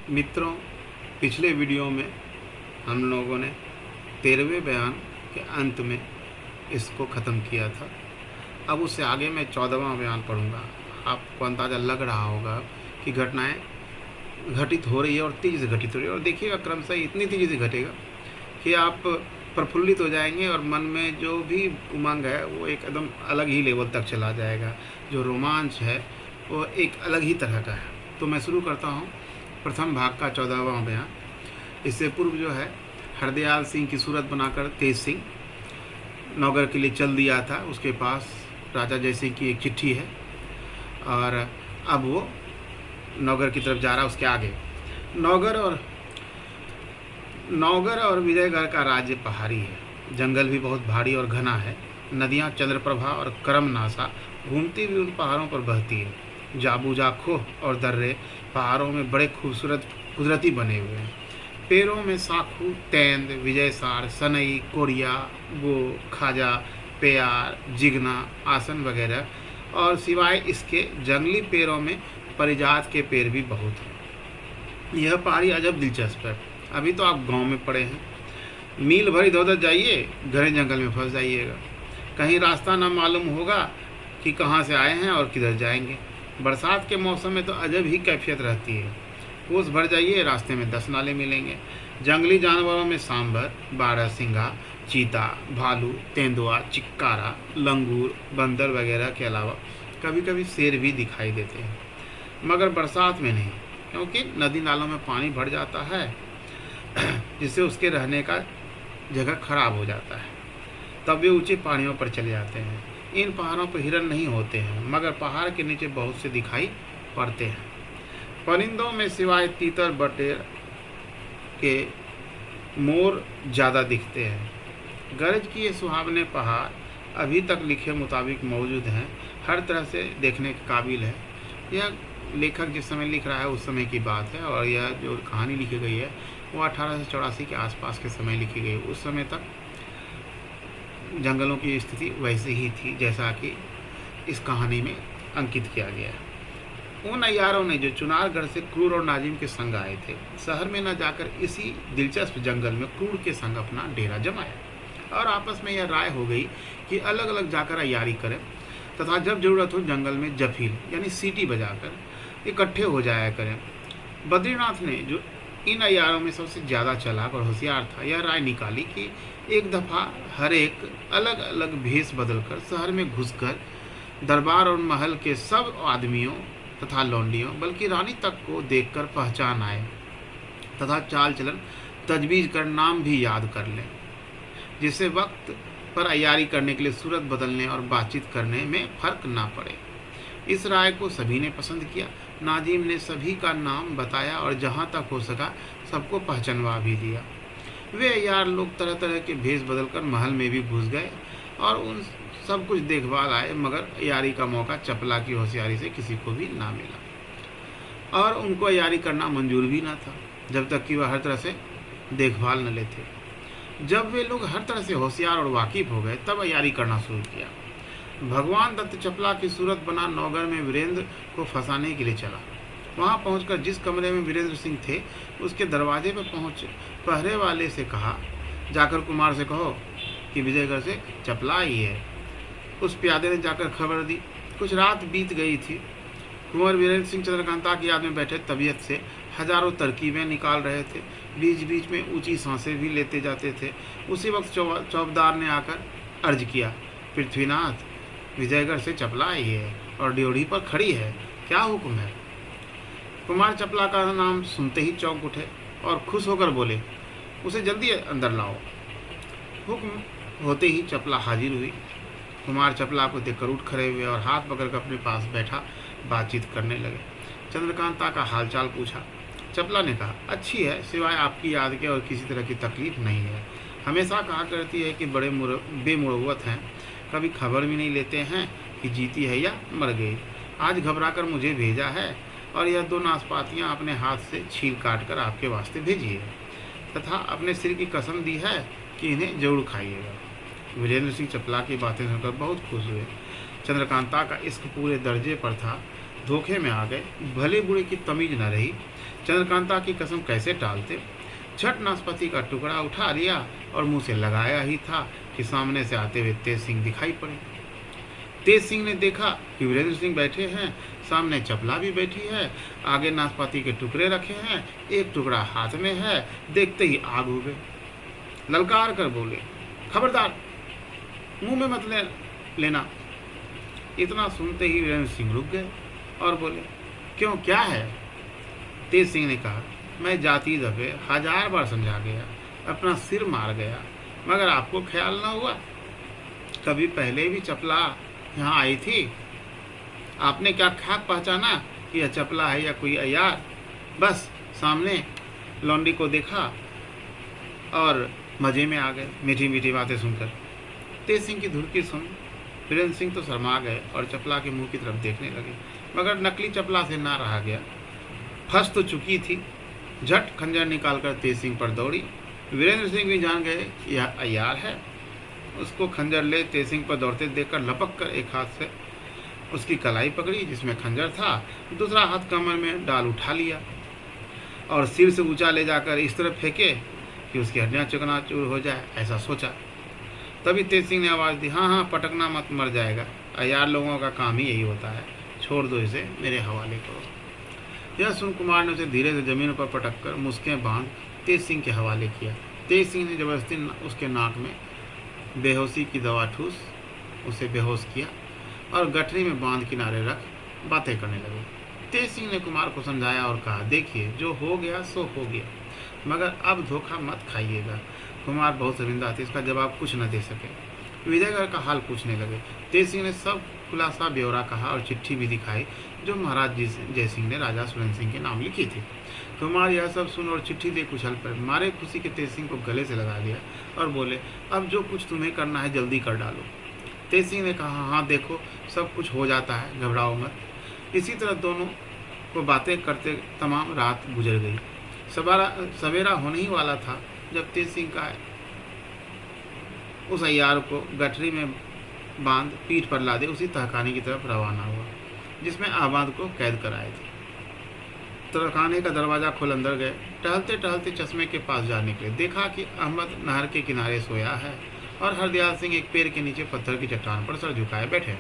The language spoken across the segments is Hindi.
मित्रों, पिछले वीडियो में हम लोगों ने 13वें बयान के अंत में इसको ख़त्म किया था। अब उससे आगे मैं 14वां बयान पढ़ूँगा। आपको अंदाज़ा लग रहा होगा कि घटनाएं घटित हो रही है और तेज़ी से घटित हो रही है, और देखिएगा क्रमशः इतनी तेज़ी से घटेगा कि आप प्रफुल्लित हो जाएंगे और मन में जो भी उमंग है वो एकदम अलग ही लेवल तक चला जाएगा। जो रोमांच है वो एक अलग ही तरह का है। तो मैं शुरू करता हूँ प्रथम भाग का 14वां बयान। इससे पूर्व जो है हरदयाल सिंह की सूरत बनाकर तेज सिंह नौगर के लिए चल दिया था। उसके पास राजा जय सिंह की एक चिट्ठी है और अब वो नौगर की तरफ जा रहा है। उसके आगे नौगर और विजयगढ़ का राज्य पहाड़ी है। जंगल भी बहुत भारी और घना है। नदियाँ चंद्रप्रभा और करमनासा घूमती हुई उन पहाड़ों पर बहती है। जाबूजा खोह और दर्रे पहाड़ों में बड़े खूबसूरत कुदरती बने हुए हैं। पेड़ों में साखू, तेंद, विजयसार, सनई, कोरिया, गो, खाजा, पेयार, जिगना, आसन वगैरह, और सिवाय इसके जंगली पेड़ों में परिजात के पेड़ भी बहुत हैं। यह पहाड़ी अजब दिलचस्प है। अभी तो आप गांव में पड़े हैं, मील भर इधर उधर जाइए, घने जंगल में फंस जाइएगा। कहीं रास्ता ना मालूम होगा कि कहाँ से आए हैं और किधर जाएंगे। बरसात के मौसम में तो अजब ही कैफियत रहती है। कोस भर जाइए, रास्ते में 10 नाले मिलेंगे। जंगली जानवरों में सांभर, बारहसिंगा, चीता, भालू, तेंदुआ, चिक्कारा, लंगूर, बंदर वगैरह के अलावा कभी कभी शेर भी दिखाई देते हैं, मगर बरसात में नहीं, क्योंकि नदी नालों में पानी भर जाता है जिससे उसके रहने का जगह खराब हो जाता है। तब वे ऊंचे पहाड़ियों पर चले जाते हैं। इन पहाड़ों पर हिरन नहीं होते हैं, मगर पहाड़ के नीचे बहुत से दिखाई पड़ते हैं। परिंदों में सिवाय तीतर बटेर के मोर ज़्यादा दिखते हैं। गरज की ये सुहावने पहाड़ अभी तक लिखे मुताबिक मौजूद हैं। हर तरह से देखने के काबिल है। यह लेखक जिस समय लिख रहा है उस समय की बात है, और यह जो कहानी लिखी गई है वो 1884 के आसपास के समय लिखी गई। उस समय तक जंगलों की स्थिति वैसे ही थी जैसा कि इस कहानी में अंकित किया गया है। उन अय्यारों ने जो चुनारगढ़ से क्रूर और नाजिम के संग आए थे, शहर में न जाकर इसी दिलचस्प जंगल में क्रूर के संग अपना डेरा जमाया, और आपस में यह राय हो गई कि अलग अलग जाकर अय्यारी करें तथा जब जरूरत हो जंगल में जफील यानी सीटी बजाकर इकट्ठे हो जाया करें। बद्रीनाथ ने, जो इन अय्यारों में सबसे ज़्यादा चालाक और होशियार था, यह राय निकाली कि एक दफ़ा हर एक अलग अलग भेष बदलकर शहर में घुसकर दरबार और महल के सब आदमियों तथा लौंडियों, बल्कि रानी तक को देखकर पहचान आए तथा चाल चलन तजवीज़ कर नाम भी याद कर लें, जिससे वक्त पर अय्यारी करने के लिए सूरत बदलने और बातचीत करने में फ़र्क ना पड़े। इस राय को सभी ने पसंद किया। नाजिम ने सभी का नाम बताया और जहाँ तक हो सका सबको पहचानवा भी दिया। वे अय्यार लोग तरह तरह के भेष बदलकर महल में भी घुस गए और उन सब कुछ देखभाल आए, मगर अय्यारी का मौका चपला की होशियारी से किसी को भी ना मिला, और उनको अय्यारी करना मंजूर भी ना था जब तक कि वह हर तरह से देखभाल न लेते। जब वे लोग हर तरह से होशियार और वाकिफ हो गए, तब अय्यारी करना शुरू किया। भगवान दत्त चपला की सूरत बना नौगर में वीरेंद्र को फंसाने के लिए चला। वहां पहुंचकर जिस कमरे में वीरेंद्र सिंह थे, उसके दरवाजे पर पहुंच पहरे वाले से कहा, जाकर कुमार से कहो कि विजयगढ़ से चपला आई है। उस प्यादे ने जाकर खबर दी। कुछ रात बीत गई थी। कुंवर वीरेंद्र सिंह चंद्रकांता की याद में बैठे तबीयत से हजारों तरकीबें निकाल रहे थे। बीच बीच में ऊंची सांसें भी लेते जाते थे। उसी वक्त चौबदार ने आकर अर्ज किया, पृथ्वीनाथ, विजयगढ़ से चपला आई है और ड्योढ़ी पर खड़ी है, क्या हुक्म है? कुमार चपला का नाम सुनते ही चौंक उठे और खुश होकर बोले, उसे जल्दी अंदर लाओ। हुक्म होते ही चपला हाजिर हुई। कुमार चपला को देखकर उठ खड़े हुए और हाथ पकड़कर अपने पास बैठा बातचीत करने लगे। चंद्रकांता का हालचाल पूछा। चपला ने कहा, अच्छी है, सिवाय आपकी याद के और किसी तरह की तकलीफ नहीं है। हमेशा कहा करती है कि बड़े बेमुरवत हैं, कभी खबर भी नहीं लेते हैं कि जीती है या मर गई। आज घबराकर मुझे भेजा है और यह 2 नाशपातियाँ अपने हाथ से छील काट कर आपके वास्ते भेजी है, तथा अपने सिर की कसम दी है कि इन्हें जरूर खाइएगा। वीरेंद्र सिंह चपला की बातें सुनकर बहुत खुश हुए। चंद्रकांता का इश्क पूरे दर्जे पर था। धोखे में आ गए। भले बुरे की तमीज न रही। चंद्रकांता की कसम कैसे टालते। झट नाशपाती का टुकड़ा उठा लिया और मुंह से लगाया ही था कि सामने से आते हुए तेज सिंह दिखाई पड़े। तेज सिंह ने देखा कि वीरेंद्र सिंह बैठे हैं, सामने चपला भी बैठी है, आगे नाशपाती के टुकड़े रखे हैं, एक टुकड़ा हाथ में है। देखते ही आग हो गए। ललकार कर बोले, खबरदार, मुंह में मत लेना। इतना सुनते ही वीरेंद्र सिंह रुक गए और बोले, क्यों, क्या है? तेज सिंह ने कहा, मैं जाति दफे 1000 बार समझा गया, अपना सिर मार गया, मगर आपको ख्याल ना हुआ। कभी पहले भी चपला यहाँ आई थी, आपने क्या खाक पहचाना कि यह चपला है या कोई अय्यार? बस सामने लौंडी को देखा और मजे में आ गए मीठी मीठी बातें सुनकर। तेज सिंह की धुरकी सुन वीरेंद्र सिंह तो शर्मा गए और चपला के मुंह की तरफ देखने लगे, मगर नकली चपला से ना रहा गया। फंस तो चुकी थी। झट खंजर निकालकर तेज सिंह पर दौड़ी। वीरेंद्र सिंह भी जान गए कि यह अय्यार है। उसको खंजर ले तेज सिंह पर दौड़ते देखकर लपक कर एक हाथ से उसकी कलाई पकड़ी जिसमें खंजर था, दूसरा हाथ कमर में डाल उठा लिया और सिर से ऊंचा ले जाकर इस तरफ फेंके कि उसकी हड्डियां चकनाचूर हो जाए, ऐसा सोचा। तभी तेज सिंह ने आवाज़ दी, हाँ हाँ, पटकना मत, मर जाएगा। अय्यार लोगों का काम ही यही होता है, छोड़ दो इसे, मेरे हवाले करो। यह सुन कुमार ने उसे धीरे से जमीन पर पटक कर मुस्कें बांध तेज सिंह के हवाले किया। तेज सिंह ने जबरदस्ती उसके नाक में बेहोशी की दवा ठूस उसे बेहोश किया और गठरी में बांध किनारे रख बातें करने लगे। तेज सिंह ने कुमार को समझाया और कहा, देखिए, जो हो गया सो हो गया, मगर अब धोखा मत खाइएगा। कुमार बहुत शर्मिंदा थे, इसका जवाब कुछ न दे सके। विजयगढ़ का हाल पूछने लगे। तेज सिंह ने सब खुलासा ब्यौरा कहा और चिट्ठी भी दिखाई जो महाराज जय सिंह ने राजा सुरेंद्र सिंह के नाम लिखी थी। कुमार यह सब सुन और चिट्ठी देख उछल पर मारे खुशी के तेज सिंह को गले से लगा लिया और बोले, अब जो कुछ तुम्हें करना है जल्दी कर डालो। तेज सिंह ने कहा, हाँ देखो, सब कुछ हो जाता है, घबराओ मत। इसी तरह दोनों को बातें करते तमाम रात गुजर गई। सवेरा होने ही वाला था जब तेज सिंह का उस अय्यार को गठरी में बांध पीठ पर लादे उसी तहखाने की तरफ रवाना हुआ जिसमें अहमद को कैद कराए थे। तहखाने का दरवाज़ा खोल अंदर गए। टहलते टहलते चश्मे के पास जा निकले। देखा कि अहमद नहर के किनारे सोया है और हरदयाल सिंह एक पेड़ के नीचे पत्थर की चट्टान पर सर झुकाए बैठे।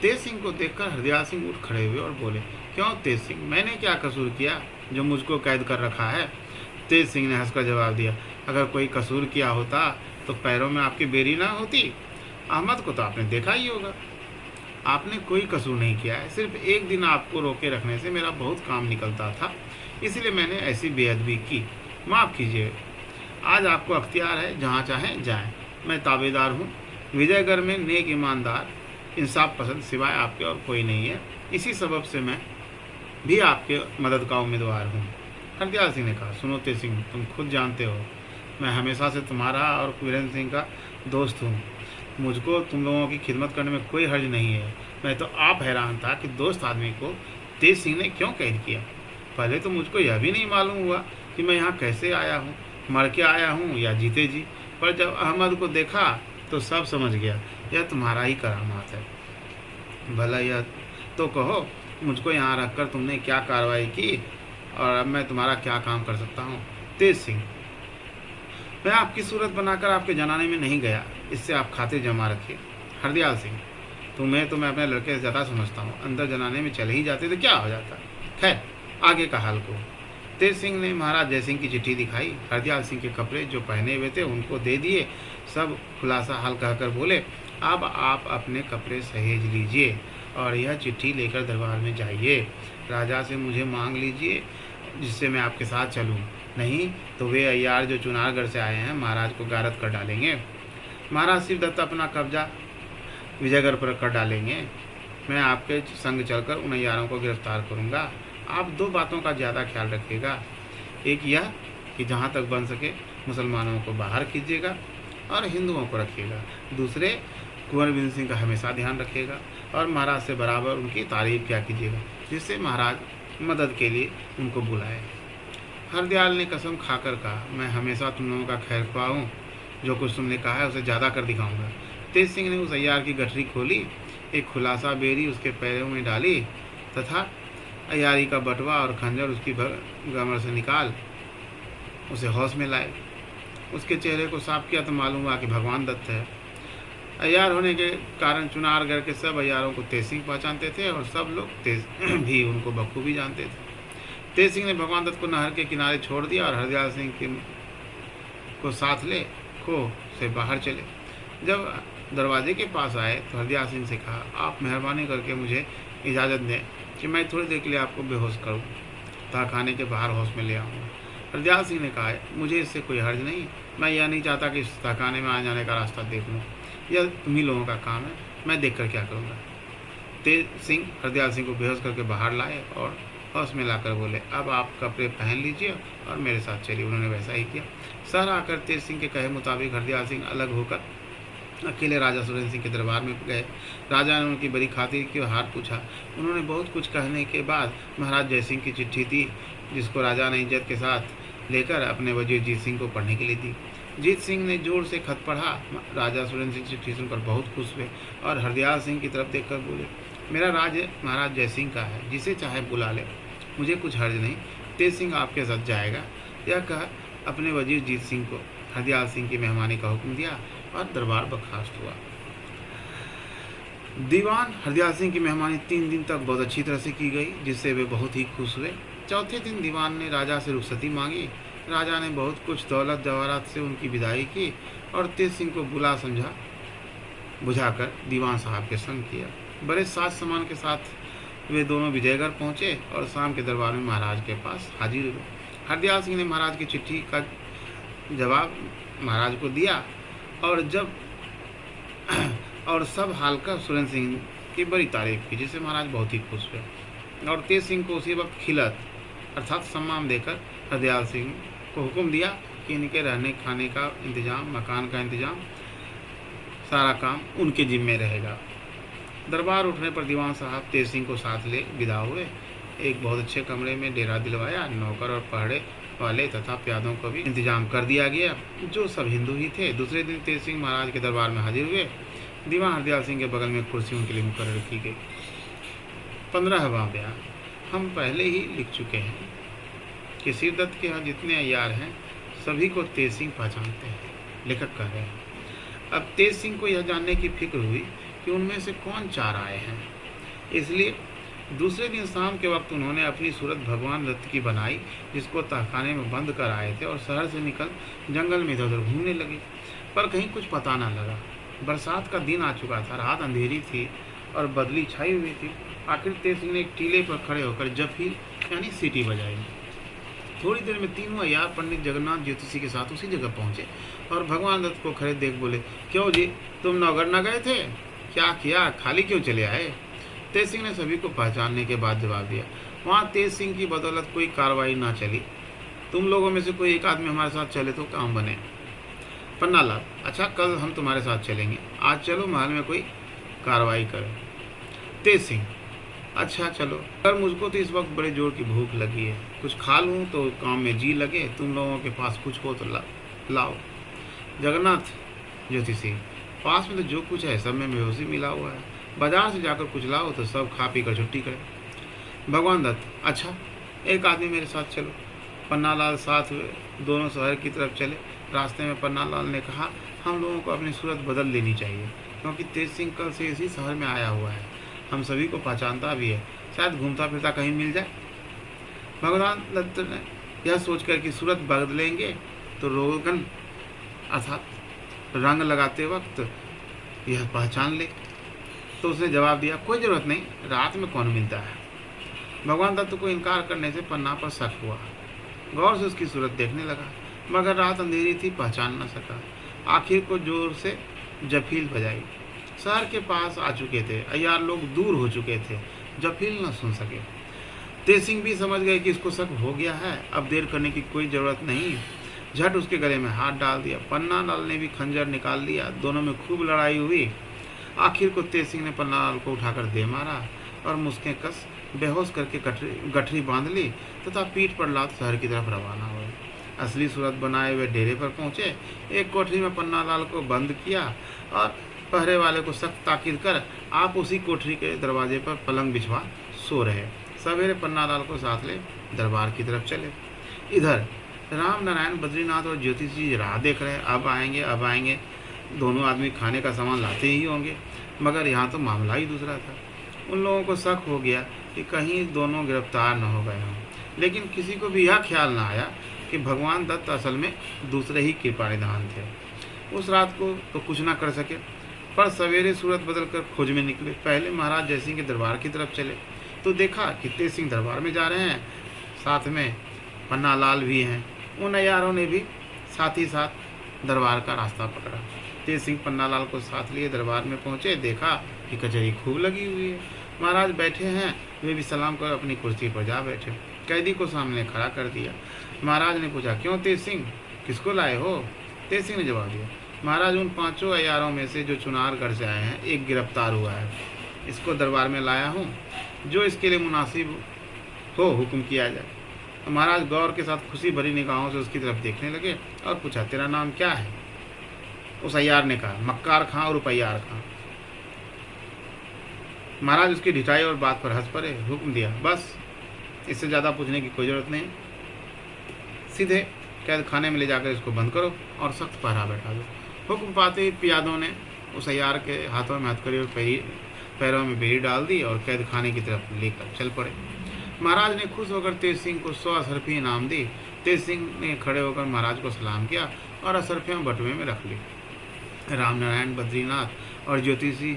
तेज सिंह को देखकर हरदयाल सिंह उठ खड़े हुए और बोले, क्यों तेज सिंह, मैंने क्या कसूर किया जो मुझको कैद कर रखा है? तेज सिंह ने हंसकर जवाब दिया, अगर कोई कसूर किया होता तो पैरों में आपकी बेरी ना होती। अहमद को तो आपने देखा ही होगा। आपने कोई कसूर नहीं किया है, सिर्फ एक दिन आपको रोके रखने से मेरा बहुत काम निकलता था, इसलिए मैंने ऐसी बेअदबी की, माफ़ कीजिए। आज आपको अख्तियार है, जहाँ चाहें जाएं। मैं ताबेदार हूँ। विजयगढ़ में नेक, ईमानदार, इंसाफ पसंद सिवाय आपके और कोई नहीं है। इसी सबब से मैं भी आपके मदद का उम्मीदवार हूँ। हरदयाल सिंह ने कहा, सुनो तेज सिंह, तुम खुद जानते हो मैं हमेशा से तुम्हारा और वीरेंद्र सिंह का दोस्त हूँ। मुझको तुम लोगों की खिदमत करने में कोई हर्ज नहीं है। मैं तो आप हैरान था कि दोस्त आदमी को तेज सिंह ने क्यों कैद किया। पहले तो मुझको यह भी नहीं मालूम हुआ कि मैं यहाँ कैसे आया हूँ, मर के आया हूँ या जीते जी। पर जब अहमद को देखा तो सब समझ गया, यह तुम्हारा ही करामात है। भला यह तो कहो, मुझको यहाँ रखकर तुमने क्या कार्रवाई की और अब मैं तुम्हारा क्या काम कर सकता हूँ? तेज सिंह, मैं आपकी सूरत बनाकर आपके जनाने में नहीं गया, इससे आप खाते जमा रखिए। हरदयाल सिंह, तुम्हें तो मैं अपने लड़के से ज़्यादा समझता हूँ, अंदर जनाने में चले ही जाते तो क्या हो जाता। खैर, आगे का हाल को। तेज सिंह ने महाराज जय सिंह की चिट्ठी दिखाई। हरदयाल सिंह के कपड़े जो पहने हुए थे उनको दे दिए। सब खुलासा हाल कहकर बोले, अब आप अपने कपड़े सहेज लीजिए और यह चिट्ठी लेकर दरबार में जाइए। राजा से मुझे मांग लीजिए जिससे मैं आपके साथ चलूं, नहीं तो वे अय्यार जो चुनारगढ़ से आए हैं महाराज को गारद कर डालेंगे। महाराज शिवदत्त अपना कब्जा विजयगढ़ पर कर डालेंगे। मैं आपके संग चलकर उन अय्यारों को गिरफ्तार करूंगा। आप दो बातों का ज़्यादा ख्याल रखिएगा। एक यह कि जहाँ तक बन सके मुसलमानों को बाहर कीजिएगा और हिंदुओं को रखिएगा। दूसरे, कुंवर बिंद सिंह का हमेशा ध्यान रखिएगा और महाराज से बराबर उनकी तारीफ किया कीजिएगा जिससे महाराज मदद के लिए उनको बुलाए। हरदयाल ने कसम खाकर कहा, मैं हमेशा तुम लोगों का खैर ख्वाह हूँ। जो कुछ तुमने कहा है उसे ज़्यादा कर दिखाऊंगा। तेज सिंह ने उस अय्यार की गठरी खोली, एक खुलासा बेरी उसके पैरों में डाली तथा अयारी का बटवा और खंजर उसकी कमर से निकाल उसे होश में लाए। उसके चेहरे को साफ किया तो मालूम हुआ कि भगवान दत्त है। अय्यार होने के कारण चुनारगढ़ के सब अय्यारों को तेज सिंह पहचानते थे और सब लोग तेज भी उनको बखूबी जानते थे। तेज सिंह ने भगवान दत्त को नहर के किनारे छोड़ दिया और हरदयाल सिंह को साथ ले खो से बाहर चले। जब दरवाजे के पास आए तो हरदयाल सिंह से कहा, आप मेहरबानी करके मुझे इजाज़त दें कि मैं थोड़ी देर के लिए आपको बेहोश करूं, तहखाने के बाहर होश में ले आऊँगा। हरदयाल सिंह ने कहा, मुझे इससे कोई हर्ज नहीं, मैं यह नहीं चाहता कि इस तहखाने में आने जाने का रास्ता देख लूँ, यह तुम्ही लोगों का काम है, मैं देख कर क्या करूँगा। तेज सिंह हरदयाल सिंह को बेहोश करके बाहर लाए और होश में लाकर बोले, अब आप कपड़े पहन लीजिए और मेरे साथ चलिए। उन्होंने वैसा ही किया। शहर आकर तेज सिंह के कहे मुताबिक हरदयाल सिंह अलग होकर अकेले राजा सुरेंद्र सिंह के दरबार में गए। राजा ने उनकी बड़ी खातिर की और हाल पूछा। उन्होंने बहुत कुछ कहने के बाद महाराज जयसिंह की चिट्ठी दी, जिसको राजा ने इज्जत के साथ लेकर अपने वजीर जीत सिंह को पढ़ने के लिए दी। जीत सिंह ने जोर से खत पढ़ा। राजा सुरेंद्र सिंह चिट्ठी सुनकर बहुत खुश हुए और हरदयाल सिंह की तरफ देखकर बोले, मेरा राज्य महाराज जयसिंह का है, जिसे चाहे बुला ले, मुझे कुछ हर्ज नहीं। तेज सिंह आपके साथ जाएगा। यह कह अपने वजीर जीत सिंह को हरदयाल सिंह की मेहमानी का हुक्म दिया और दरबार बर्खास्त हुआ। दीवान हरदयाल सिंह की मेहमानी 3 दिन तक बहुत अच्छी तरह से की गई, जिससे वे बहुत ही खुश हुए। चौथे दिन दीवान ने राजा से रुखसती मांगी। राजा ने बहुत कुछ दौलत जवाहरात से उनकी विदाई की और तेज सिंह को बुला समझा बुझाकर दीवान साहब के संग किया। बड़े साज सामान के साथ वे दोनों विजयगढ़ पहुँचे और शाम के दरबार में महाराज के पास हाजिर हुए। हरदयाल सिंह ने महाराज की चिट्ठी का जवाब महाराज को दिया और सब हालकर सुरेंद्र सिंह की बड़ी तारीफ की, जिससे महाराज बहुत ही खुश हुए और तेज सिंह को उसी वक्त खिलत अर्थात सम्मान देकर हरदयाल सिंह को हुक्म दिया कि इनके रहने खाने का इंतजाम, मकान का इंतजाम, सारा काम उनके जिम्मे रहेगा। दरबार उठने पर दीवान साहब तेज सिंह को साथ ले विदा हुए। एक बहुत अच्छे कमरे में डेरा दिलवाया। नौकर और पहरे वाले तथा प्यादों को भी इंतजाम कर दिया गया, जो सब हिंदू ही थे। दूसरे दिन तेज सिंह महाराज के दरबार में हाजिर हुए। दीवान हरदयाल सिंह के बगल में कुर्सी उनके लिए मुकर्रर की गई। 15वां बयान हम पहले ही लिख चुके हैं कि सिरदत्त के यहाँ जितने अय्यार हैं सभी को तेज सिंह पहचानते हैं। लेखक कह रहे हैं, अब तेज सिंह को यह जानने की फिक्र हुई कि उनमें से कौन 4 आए हैं। इसलिए दूसरे दिन शाम के वक्त उन्होंने अपनी सूरत भगवान दत्त की बनाई, जिसको तहखाने में बंद कर आए थे, और शहर से निकल जंगल में इधर उधर घूमने लगे, पर कहीं कुछ पता न लगा। बरसात का दिन आ चुका था, रात अंधेरी थी और बदली छाई हुई थी। आखिर तेज सिंह ने एक टीले पर खड़े होकर जफीर यानी सीटी बजाई। थोड़ी देर में तीनों अय्यार पंडित जगन्नाथ ज्योतिषी के साथ उसी जगह पहुंचे और भगवान दत्त को खड़े देख बोले, क्यों जी, तुम नौगढ़ न गए थे? क्या किया, खाली क्यों चले आए? तेज सिंह ने सभी को पहचानने के बाद जवाब दिया, वहाँ तेज सिंह की बदौलत कोई कार्रवाई ना चली। तुम लोगों में से कोई एक आदमी हमारे साथ चले तो काम बने। पन्नालाल, अच्छा कल हम तुम्हारे साथ चलेंगे, आज चलो महल में कोई कार्रवाई करें। तेज सिंह, अच्छा चलो, पर मुझको तो इस वक्त बड़े जोर की भूख लगी है, कुछ खा लूँ तो काम में जी लगे। तुम लोगों के पास कुछ हो तो लाओ। जगन्नाथ ज्योतिषी, पास में तो जो कुछ है सब में बेहोशी मिला हुआ है, बाजार से जाकर कुछ लाओ तो सब खा पी कर छुट्टी करें। भगवान दत्त, अच्छा एक आदमी मेरे साथ चलो। पन्नालाल साथ हुए, दोनों शहर की तरफ चले। रास्ते में पन्नालाल ने कहा, हम लोगों को अपनी सूरत बदल लेनी चाहिए, क्योंकि तेज सिंह कल से इसी शहर में आया हुआ है, हम सभी को पहचानता भी है, शायद घूमता फिरता कहीं मिल जाए। भगवान दत्त ने यह सोचकर कि सूरत बदलेंगे तो रोगन अर्थात रंग लगाते वक्त यह पहचान ले, तो उसने जवाब दिया, कोई ज़रूरत नहीं, रात में कौन मिलता है। भगवान दत्त को इनकार करने से पन्ना पर शक हुआ। गौर से उसकी सूरत देखने लगा, मगर रात अंधेरी थी, पहचान न सका। आखिर को जोर से जफील बजाई। शहर के पास आ चुके थे, अय्यार लोग दूर हो चुके थे, जफील न सुन सके। तेज सिंह भी समझ गए कि इसको शक हो गया है, अब देर करने की कोई ज़रूरत नहीं। झट उसके गले में हाथ डाल दिया। पन्नालाल ने भी खंजर निकाल लिया। दोनों में खूब लड़ाई हुई। आखिर को तेज सिंह ने पन्नालाल को उठाकर दे मारा और मुस्कें कस बेहोश करके गठरी बांध ली तथा पीठ पर लाद शहर की तरफ रवाना हुए। असली सूरत बनाए हुए डेरे पर पहुंचे। एक कोठरी में पन्नालाल को बंद किया और पहरे वाले को सख्त ताकीद कर आप उसी कोठरी के दरवाजे पर पलंग बिछवा सो रहे। सवेरे पन्नालाल को साथ ले दरबार की तरफ चले। इधर राम नारायण, बद्रीनाथ और ज्योतिष जी राह देख रहे हैं, अब आएंगे अब आएंगे। दोनों आदमी खाने का सामान लाते ही होंगे, मगर यहाँ तो मामला ही दूसरा था। उन लोगों को शक हो गया कि कहीं दोनों गिरफ्तार न हो गए हों, लेकिन किसी को भी यह ख्याल न आया कि भगवान दत्त असल में दूसरे ही कृपानिधान थे। उस रात को तो कुछ ना कर सके, पर सवेरे सूरत बदलकर खोज में निकले। पहले महाराज जयसिंह के दरबार की तरफ चले तो देखा कि तेज सिंह दरबार में जा रहे हैं, साथ में पन्नालाल भी हैं। उन अय्यारों ने भी साथ ही साथ दरबार का रास्ता पकड़ा। तेज सिंह पन्नालाल को साथ लिए दरबार में पहुंचे, देखा कि कचहरी खूब लगी हुई है। महाराज बैठे हैं, वे भी सलाम कर अपनी कुर्सी पर जा बैठे। कैदी को सामने खड़ा कर दिया। महाराज ने पूछा, क्यों तेज सिंह, किसको लाए हो? तेज सिंह ने जवाब दिया, महाराज उन 5 अय्यारों में से जो चुनारगढ़ से आए हैं, एक गिरफ्तार हुआ है, इसको दरबार में लाया हूँ, जो इसके लिए मुनासिब हो हुक्म किया जाए। तो महाराज गौर के साथ खुशी भरी निगाहों से उसकी तरफ देखने लगे और पूछा, तेरा नाम क्या है? उस अय्यार ने कहा, मक्कार खां और उपैयार खां। महाराज उसकी ढिठाई और बात पर हंस पड़े। हुक्म दिया, बस इससे ज़्यादा पूछने की कोई ज़रूरत नहीं, सीधे कैद खाने में ले जाकर इसको बंद करो और सख्त पहरा बैठा दो। हुक्म पाते ही पियादों ने उस अय्यार के हाथों में हथकड़ी और पैरों में बेड़ी डाल दी और कैद खाने की तरफ लेकर चल पड़े। महाराज ने खुश होकर तेज सिंह को 100 असरफी इनाम दी। तेज सिंह ने खड़े होकर महाराज को सलाम किया और असरफियाँ बटुए में रख ली। रामनारायण, बद्रीनाथ और ज्योतिषी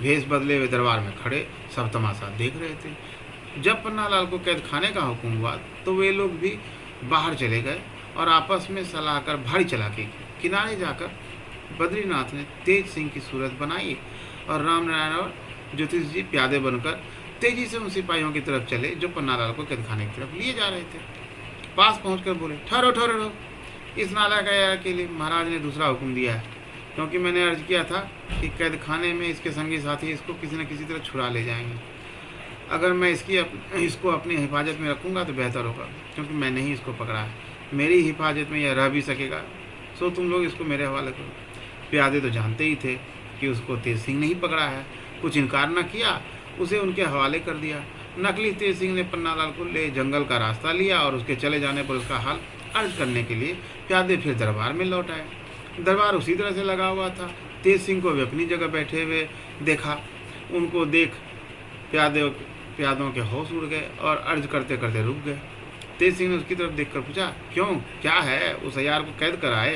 भेष बदले हुए दरबार में खड़े सब तमाशा देख रहे थे। जब पन्नालाल को कैद खाने का हुक्म हुआ तो वे लोग भी बाहर चले गए और आपस में सलाह कर भारी चालाकी की। किनारे जाकर बद्रीनाथ ने तेज सिंह की सूरत बनाई और रामनारायण और ज्योतिष जी प्यादे बनकर तेजी से उन सिपाहियों की तरफ चले जो पन्नालाल को कैद खाने की तरफ लिए जा रहे थे। पास पहुंचकर बोले, ठहरो ठहरो, इस नालायक अय्यार के लिए महाराज ने दूसरा हुक्म दिया है, क्योंकि मैंने अर्ज किया था कि कैद खाने में इसके संगी साथी इसको किसी न किसी तरह छुड़ा ले जाएंगे। अगर मैं इसको अपनी हिफाजत में रखूँगा तो बेहतर होगा, क्योंकि मैंने ही इसको पकड़ा है, मेरी हिफाजत में यह रह भी सकेगा, सो तुम लोग इसको मेरे हवाले करो। प्यादे तो जानते ही थे कि उसको तेज सिंह ने ही पकड़ा है, कुछ इनकार न किया, उसे उनके हवाले कर दिया। नकली तेज सिंह ने पन्नालाल को ले जंगल का रास्ता लिया और उसके चले जाने पर उसका हाल अर्ज करने के लिए प्यादे फिर दरबार में लौट आए। दरबार उसी तरह से लगा हुआ था। तेज सिंह को वे अपनी जगह बैठे हुए देखा। उनको देख प्यादों के होश उड़ गए और अर्ज करते करते रुक गए। तेज सिंह ने उसकी तरफ देखकर पूछा, क्यों, क्या है? उस अय्यार को कैद कराए?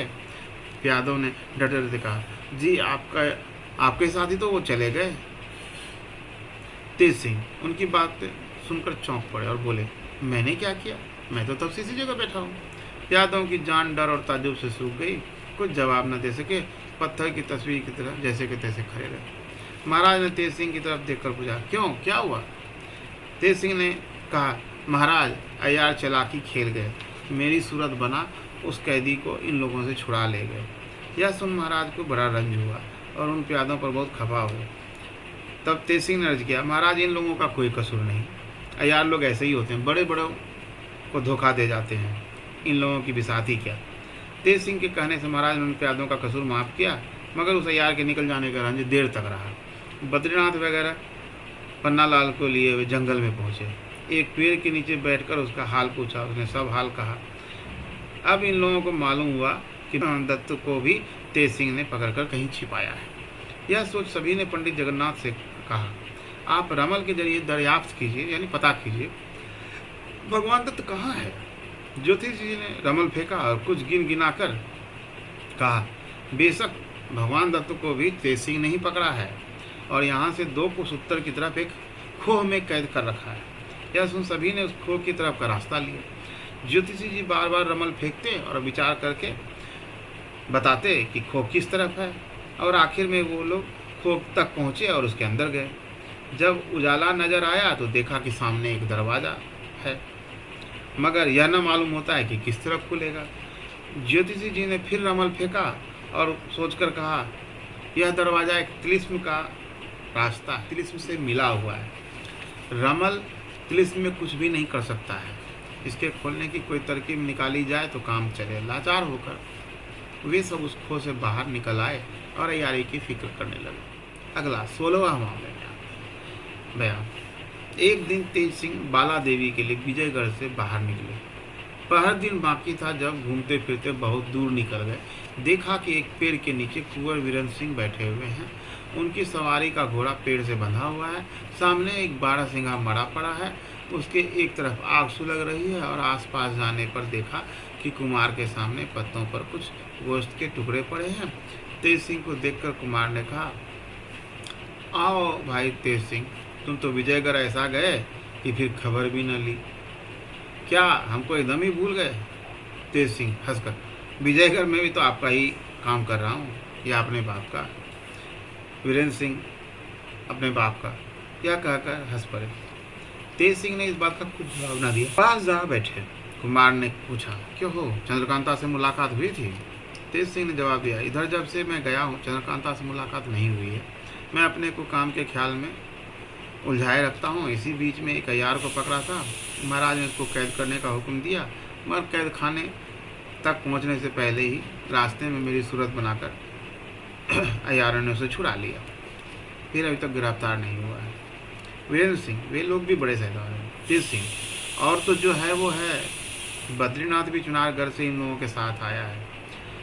प्यादों ने डटे डटे कहा, जी आपके साथ ही तो वो चले गए। तेज सिंह उनकी बात सुनकर चौंक पड़े और बोले, मैंने क्या किया? मैं तो तब से इसी जगह बैठा हूँ। प्यादों की जान डर और ताज्जुब से सूख गई, कुछ जवाब न दे सके, पत्थर की तस्वीर की तरह जैसे के तैसे खड़े रहे। महाराज ने तेज सिंह की तरफ देखकर पूछा, क्यों, क्या हुआ? तेज सिंह ने कहा, महाराज अय्यार चालाकी खेल गए, मेरी सूरत बना उस कैदी को इन लोगों से छुड़ा ले गए। यह सुन महाराज को बड़ा रंज हुआ और उन प्यादों पर बहुत खफा हुए। तब तेज सिंह ने अर्ज किया, महाराज इन लोगों का कोई कसूर नहीं, अय्यार लोग ऐसे ही होते हैं, बड़े बड़ों को धोखा दे जाते हैं, इन लोगों की बिसाती क्या। तेज सिंह के कहने से महाराज ने उन प्यादों का कसूर माफ़ किया, मगर उस अय्यार के निकल जाने का रंज देर तक रहा। बद्रीनाथ वगैरह पन्नालाल को लिए वे जंगल में पहुँचे। एक पेड़ के नीचे बैठकर उसका हाल पूछा, उसने सब हाल कहा। अब इन लोगों को मालूम हुआ कि दत्त को भी तेज सिंह ने पकड़कर कहीं छिपाया है। यह सोच सभी ने पंडित जगन्नाथ से कहा, आप रमल के जरिए दरियाफ्त कीजिए, यानी पता कीजिए भगवान दत्त कहाँ है। ज्योतिष जी ने रमल फेंका और कुछ गिन गिना कर कहा, बेशक भगवान दत्त को भी तेज सिंह ने ही पकड़ा है और यहाँ से 2 कोस उत्तर की तरफ एक खोह में कैद कर रखा है। यह सुन सभी ने उस खोह की तरफ का रास्ता लिया। ज्योतिषी जी बार बार रमल फेंकते और विचार करके बताते कि खोह किस तरफ है, और आखिर में वो लोग खोह तक पहुँचे और उसके अंदर गए। जब उजाला नजर आया तो देखा कि सामने एक दरवाज़ा है, मगर यह न मालूम होता है कि किस तरफ खुलेगा। ज्योतिषी जी ने फिर रमल फेंका और सोचकर कहा, यह दरवाज़ा एक तिलिस्म का रास्ता, तिलिस्म से मिला हुआ है। रमल तिलिस्म में कुछ भी नहीं कर सकता है, इसके खोलने की कोई तरकीब निकाली जाए तो काम चले। लाचार होकर वे सब उस खो से बाहर निकल आए और अय्यारी की फिक्र करने लगे। अगला 16वां मामले में बयान। एक दिन तेज सिंह बाला देवी के लिए विजयगढ़ से बाहर निकले। पहर दिन बाकी था जब घूमते फिरते बहुत दूर निकल गए, देखा कि एक पेड़ के नीचे कुंवर वीरेंद्र सिंह बैठे हुए हैं। उनकी सवारी का घोड़ा पेड़ से बंधा हुआ है। सामने एक 12 सिंगा मरा पड़ा है। उसके एक तरफ आग सुलग रही है और आसपास जाने पर देखा कि कुमार के सामने पत्तों पर कुछ गोश्त के टुकड़े पड़े हैं। तेज सिंह को देखकर कुमार ने कहा, आओ भाई तेज सिंह, तुम तो विजयगढ़ ऐसा गए कि फिर खबर भी न ली। क्या हमको एकदम ही भूल गए? तेज सिंह हंसकर, विजयगढ़ में भी तो आपका ही काम कर रहा हूँ, या अपने बाप का। वीरेंद्र सिंह अपने बाप का, यह कहकर हंस पड़े। तेज सिंह ने इस बात का कुछ जवाब न दिया। पास जा बैठे। कुमार ने पूछा, क्यों हो, चंद्रकांता से मुलाकात हुई थी? तेज सिंह ने जवाब दिया, इधर जब से मैं गया हूँ चंद्रकांता से मुलाकात नहीं हुई है। मैं अपने को काम के ख्याल में उलझाए रखता हूँ। इसी बीच में एक अय्यार को पकड़ा था। महाराज ने उसको कैद करने का हुक्म दिया, मगर कैद खाने तक पहुँचने से पहले ही रास्ते में मेरी सूरत बनाकर अय्यारों ने उसे छुड़ा लिया। फिर अभी तक गिरफ्तार नहीं हुआ है। वीरेंद्र सिंह, वे लोग भी बड़े सरदार हैं। तेज सिंह, और तो जो है वो है। बद्रीनाथ भी चुनारगढ़ से इन लोगों के साथ आया है।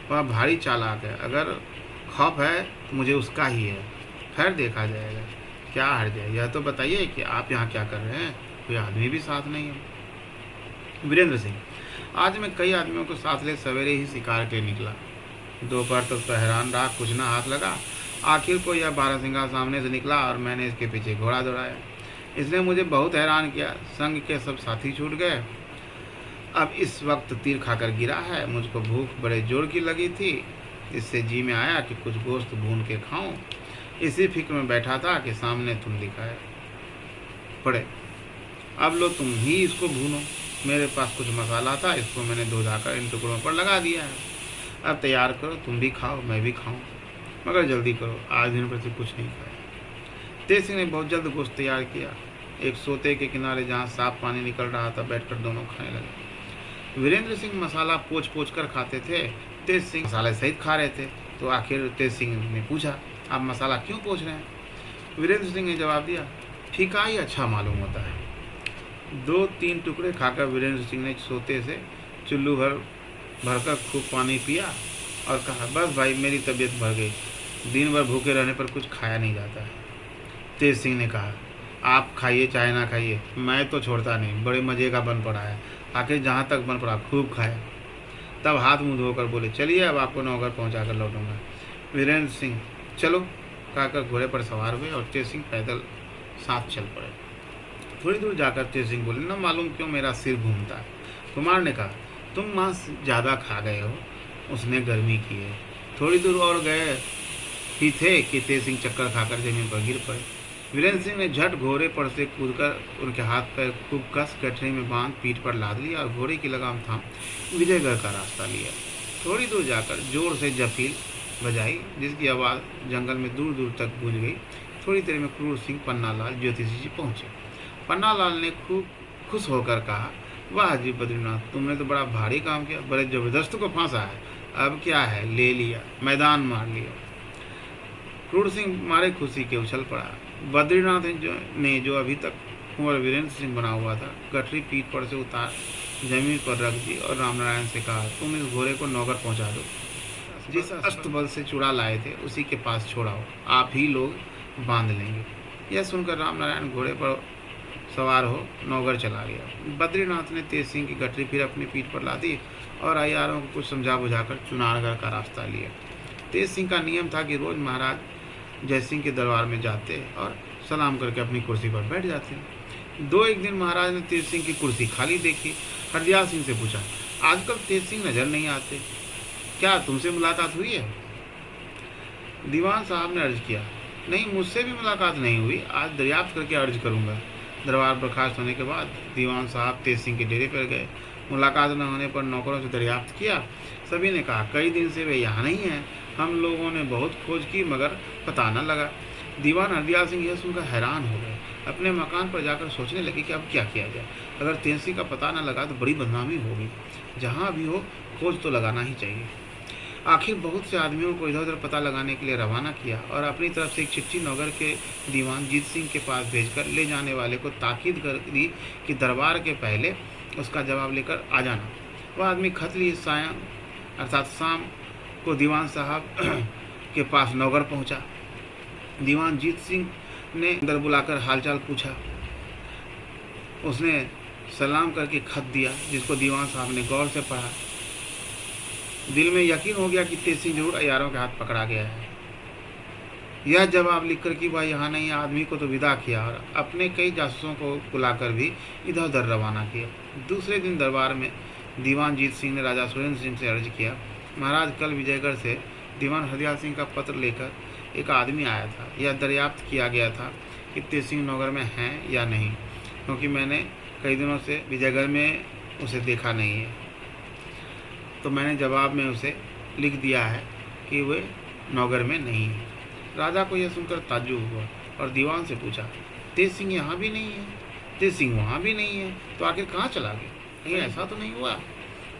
वह भारी चालाक है। अगर खौफ है तो मुझे उसका ही है। खैर देखा जाएगा, क्या हर्ज है। यह तो बताइए कि आप यहाँ क्या कर रहे हैं? कोई आदमी भी साथ नहीं है। वीरेंद्र सिंह, आज मैं कई आदमियों को साथ ले सवेरे ही शिकार के लिए निकला। दोपहर तक तो हैरान रहा, कुछ ना हाथ लगा। आखिर को यह 12 सिंगा सामने से निकला और मैंने इसके पीछे घोड़ा दौड़ाया। इसने मुझे बहुत हैरान किया। संग के सब साथी छूट गए। अब इस वक्त तीर खाकर गिरा है। मुझको भूख बड़े जोर की लगी थी। इससे जी में आया कि कुछ गोश्त भून के खाऊं। इसी फिक्र में बैठा था कि सामने तुम दिखाए पड़े। अब लो तुम ही इसको भूनो। मेरे पास कुछ मसाला था, इसको मैंने धो धाकर इन टुकड़ों पर लगा दिया है। अब तैयार करो, तुम भी खाओ मैं भी खाऊं, मगर जल्दी करो, आज दिन भर से कुछ नहीं खाया। तेज सिंह ने बहुत जल्द गोश्त तैयार किया। एक सोते के किनारे जहाँ साफ पानी निकल रहा था बैठकर दोनों खाने लगे। वीरेंद्र सिंह मसाला पोंछ पोंछ कर खाते थे, तेज सिंह मसाले सहित खा रहे थे। तो आखिर तेज सिंह ने पूछा, आप मसाला क्यों पोंछ रहे हैं? वीरेंद्र सिंह ने जवाब दिया, फीका ही अच्छा मालूम होता है। 2-3 टुकड़े खाकर वीरेंद्र सिंह ने सोते से चुल्लू भरकर खूब पानी पिया और कहा, बस भाई मेरी तबीयत भर गई। दिन भर भूखे रहने पर कुछ खाया नहीं जाता है। तेज सिंह ने कहा, आप खाइए चाहे ना खाइए, मैं तो छोड़ता नहीं। बड़े मज़े का बन पड़ा है। आखिर जहाँ तक बन पड़ा खूब खाए। तब हाथ मुँह धोकर बोले, चलिए अब आपको नौकर पहुँचा कर लौटूंगा। वीरेंद्र सिंह, चलो कहकर घोड़े पर सवार हुए और तेज सिंह पैदल साथ चल पड़े। थोड़ी दूर जाकर तेज सिंह बोले, न मालूम क्यों मेरा सिर घूमता है। कुमार ने कहा, तुम मांस ज़्यादा खा गए हो, उसने गर्मी की है। थोड़ी दूर और गए ही थे कि तेज सिंह चक्कर खाकर जमीन पर गिर पड़े। वीरेंद्र सिंह ने झट घोड़े पर से कूदकर उनके हाथ पैर खूब कस गठरी में बांध पीठ पर लाद लिया और घोड़े की लगाम थाम विजयगढ़ का रास्ता लिया। थोड़ी दूर जाकर जोर से जफील बजाई, जिसकी आवाज़ जंगल में दूर दूर तक गूंज गई। थोड़ी देर में क्रूर सिंह पन्नालाल ज्योतिषी जी पहुँचे। पन्नालाल ने खूब खुश होकर कहा, वाह जी बद्रीनाथ, तुमने तो बड़ा भारी काम किया, बड़े जबरदस्त को फांसा है। अब क्या है, ले लिया, मैदान मार लिया। क्रूर सिंह मारे खुशी के उछल पड़ा। बद्रीनाथ ने जो अभी तक कुंवर वीरेंद्र सिंह बना हुआ था, गठरी पीठ पर से उतार जमीन पर रख दी और रामनारायण से कहा, तुम इस घोड़े को नौकर पहुंचा दो। जिस अस्तबल से चुरा लाए थे उसी के पास छोड़ाओ, आप ही लोग बांध लेंगे। यह सुनकर रामनारायण घोड़े पर सवार हो नौकर चला गया। बद्रीनाथ ने तेज सिंह की गठरी फिर अपनी पीठ पर ला दी और अय्यारों को कुछ समझा बुझाकर चुनारगढ़ का रास्ता लिया। तेज सिंह का नियम था कि रोज महाराज जयसिंह के दरबार में जाते और सलाम करके अपनी कुर्सी पर बैठ जाते। एक दिन महाराज ने तेज सिंह की कुर्सी खाली देखी। हरदयाल सिंह से पूछा, आजकल तेज सिंह नजर नहीं आते, क्या तुमसे मुलाकात हुई है? दीवान साहब ने अर्ज किया, नहीं मुझसे भी मुलाकात नहीं हुई, आज दरियाफ्त करके अर्ज करूंगा। दरबार बर्खास्त होने के बाद दीवान साहब तेज सिंह के डेरे पर गए। मुलाकात न होने पर नौकरों से दरियाफ्त किया। सभी ने कहा, कई दिन से वे यहाँ नहीं हैं, हम लोगों ने बहुत खोज की मगर पता न लगा। दीवान हरदयाल सिंह यह सुनकर हैरान हो गए। अपने मकान पर जाकर सोचने लगे कि अब क्या किया जाए। अगर तेज सिंह का पता न लगा तो बड़ी बदनामी होगी। जहाँ भी हो खोज तो लगाना ही चाहिए। आखिर बहुत से आदमियों को इधर उधर पता लगाने के लिए रवाना किया और अपनी तरफ से एक चिट्ठी नौगर के दीवान जीत सिंह के पास भेजकर ले जाने वाले को ताकीद कर दी कि दरबार के पहले उसका जवाब लेकर आ जाना। वह आदमी खत लिए सायं अर्थात शाम को दीवान साहब के पास नौगर पहुंचा। दीवान जीत सिंह ने अंदर बुलाकर हालचाल पूछा। उसने सलाम करके खत दिया, जिसको दीवान साहब ने गौर से पढ़ा। दिल में यकीन हो गया कि तेज सिंह जरूर अय्यारों के हाथ पकड़ा गया है। यह जवाब लिखकर कि वह यहाँ नहीं, आदमी को तो विदा किया और अपने कई जासूसों को बुलाकर भी इधर उधर रवाना किया। दूसरे दिन दरबार में दीवान जीत सिंह ने राजा सुरेंद्र सिंह से अर्ज किया, महाराज, कल विजयगढ़ से दीवान हरदयाल सिंह का पत्र लेकर एक आदमी आया था। यह दरियाफ्त किया गया था कि तेज सिंह नौगर में हैं या नहीं, क्योंकि मैंने कई दिनों से विजयगढ़ में उसे देखा नहीं है। तो मैंने जवाब में उसे लिख दिया है कि वे नौगर में नहीं है। राजा को यह सुनकर ताज्जुब हुआ और दीवान से पूछा, तेज सिंह यहाँ भी नहीं है, तेज सिंह वहाँ भी नहीं है, तो आखिर कहाँ चला गया? कहीं ऐसा तो नहीं हुआ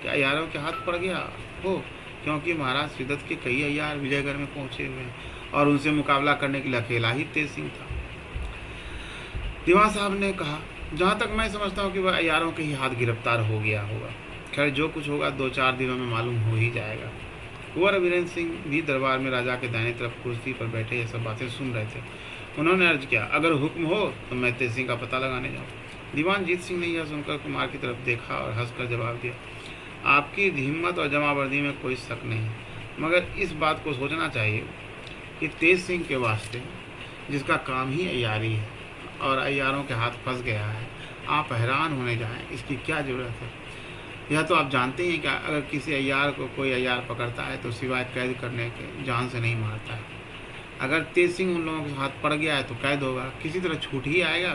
क्या अय्यारों के हाथ पड़ गया हो? क्योंकि महाराज सिद्धत के कई अय्यार विजयगढ़ में पहुँचे हुए हैं और उनसे मुकाबला करने के लिए अकेला ही तेज सिंह था। दीवान साहब ने कहा, जहाँ तक मैं समझता हूँ कि वह अय्यारों के ही हाथ गिरफ्तार हो गया होगा। खैर, जो कुछ होगा 2-4 दिनों में मालूम हो ही जाएगा। कुंवर वीरेंद्र सिंह भी दरबार में राजा के दाहिनी तरफ कुर्सी पर बैठे ये सब बातें सुन रहे थे। उन्होंने अर्ज किया, अगर हुक्म हो तो मैं तेज सिंह का पता लगाने जाऊँ। दीवान जीत सिंह ने यह सुनकर कुमार की तरफ देखा और हंसकर जवाब दिया, आपकी हिम्मत और जमावर्दी में कोई शक नहीं, मगर इस बात को सोचना चाहिए कि तेज सिंह के वास्ते जिसका काम ही अय्यारी है और अय्यारों के हाथ फंस गया है, आप हैरान होने जाएं, इसकी क्या ज़रूरत है? यह तो आप जानते हैं कि अगर किसी अय्यार को कोई अय्यार पकड़ता है तो सिवाय कैद करने के जान से नहीं मारता है। अगर तेज सिंह उन लोगों के हाथ पड़ गया है तो कैद होगा, किसी तरह छूट ही आएगा,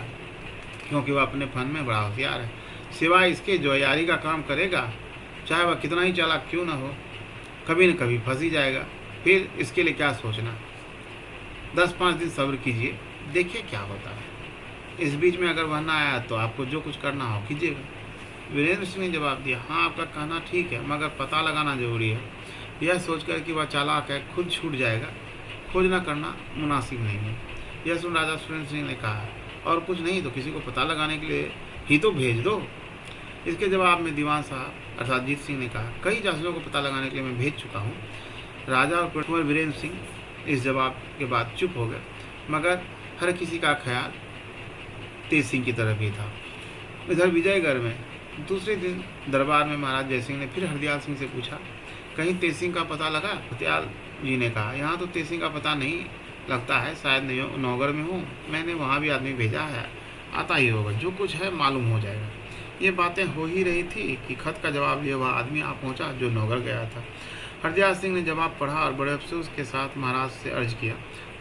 क्योंकि वह अपने फन में बड़ा होशियार है। सिवाय इसके जो अय्यारी का काम करेगा, चाहे वह कितना ही चालाक क्यों ना हो, कभी न कभी फंस ही जाएगा। फिर इसके लिए क्या सोचना, 10-5 दिन सब्र कीजिए, देखिए क्या होता है। इस बीच में अगर वह ना आया तो आपको जो कुछ करना हो कीजिएगा। वीरेंद्र सिंह ने जवाब दिया, हाँ, आपका कहना ठीक है, मगर पता लगाना जरूरी है। यह सोचकर कि वह चालाक है, खुद छूट जाएगा, खोजना करना मुनासिब नहीं है। यह सुन राजा सुरेंद्र सिंह ने कहा, और कुछ नहीं तो किसी को पता लगाने के लिए ही तो भेज दो। इसके जवाब में दीवान साहब अर्थात जीत सिंह ने कहा, कई जासूसों को पता लगाने के लिए मैं भेज चुका हूँ। राजा और कुंवर वीरेंद्र सिंह इस जवाब के बाद चुप हो गए, मगर हर किसी का ख्याल तेज सिंह की तरफ ही था। इधर विजयगढ़ में दूसरे दिन दरबार में महाराज जय सिंह ने फिर हरदयाल सिंह से पूछा, कहीं तेज सिंह का पता लगा? हरदयाल जी ने कहा, यहाँ तो तेज सिंह का पता नहीं लगता है, शायद नौगर में हूँ, मैंने वहाँ भी आदमी भेजा है, आता ही होगा, जो कुछ है मालूम हो जाएगा। ये बातें हो ही रही थी कि खत का जवाब लिए वह आदमी आ पहुँचा जो नौगर गया था। हरदयाल सिंह ने जवाब पढ़ा और बड़े अफसोस के साथ महाराज से अर्ज किया,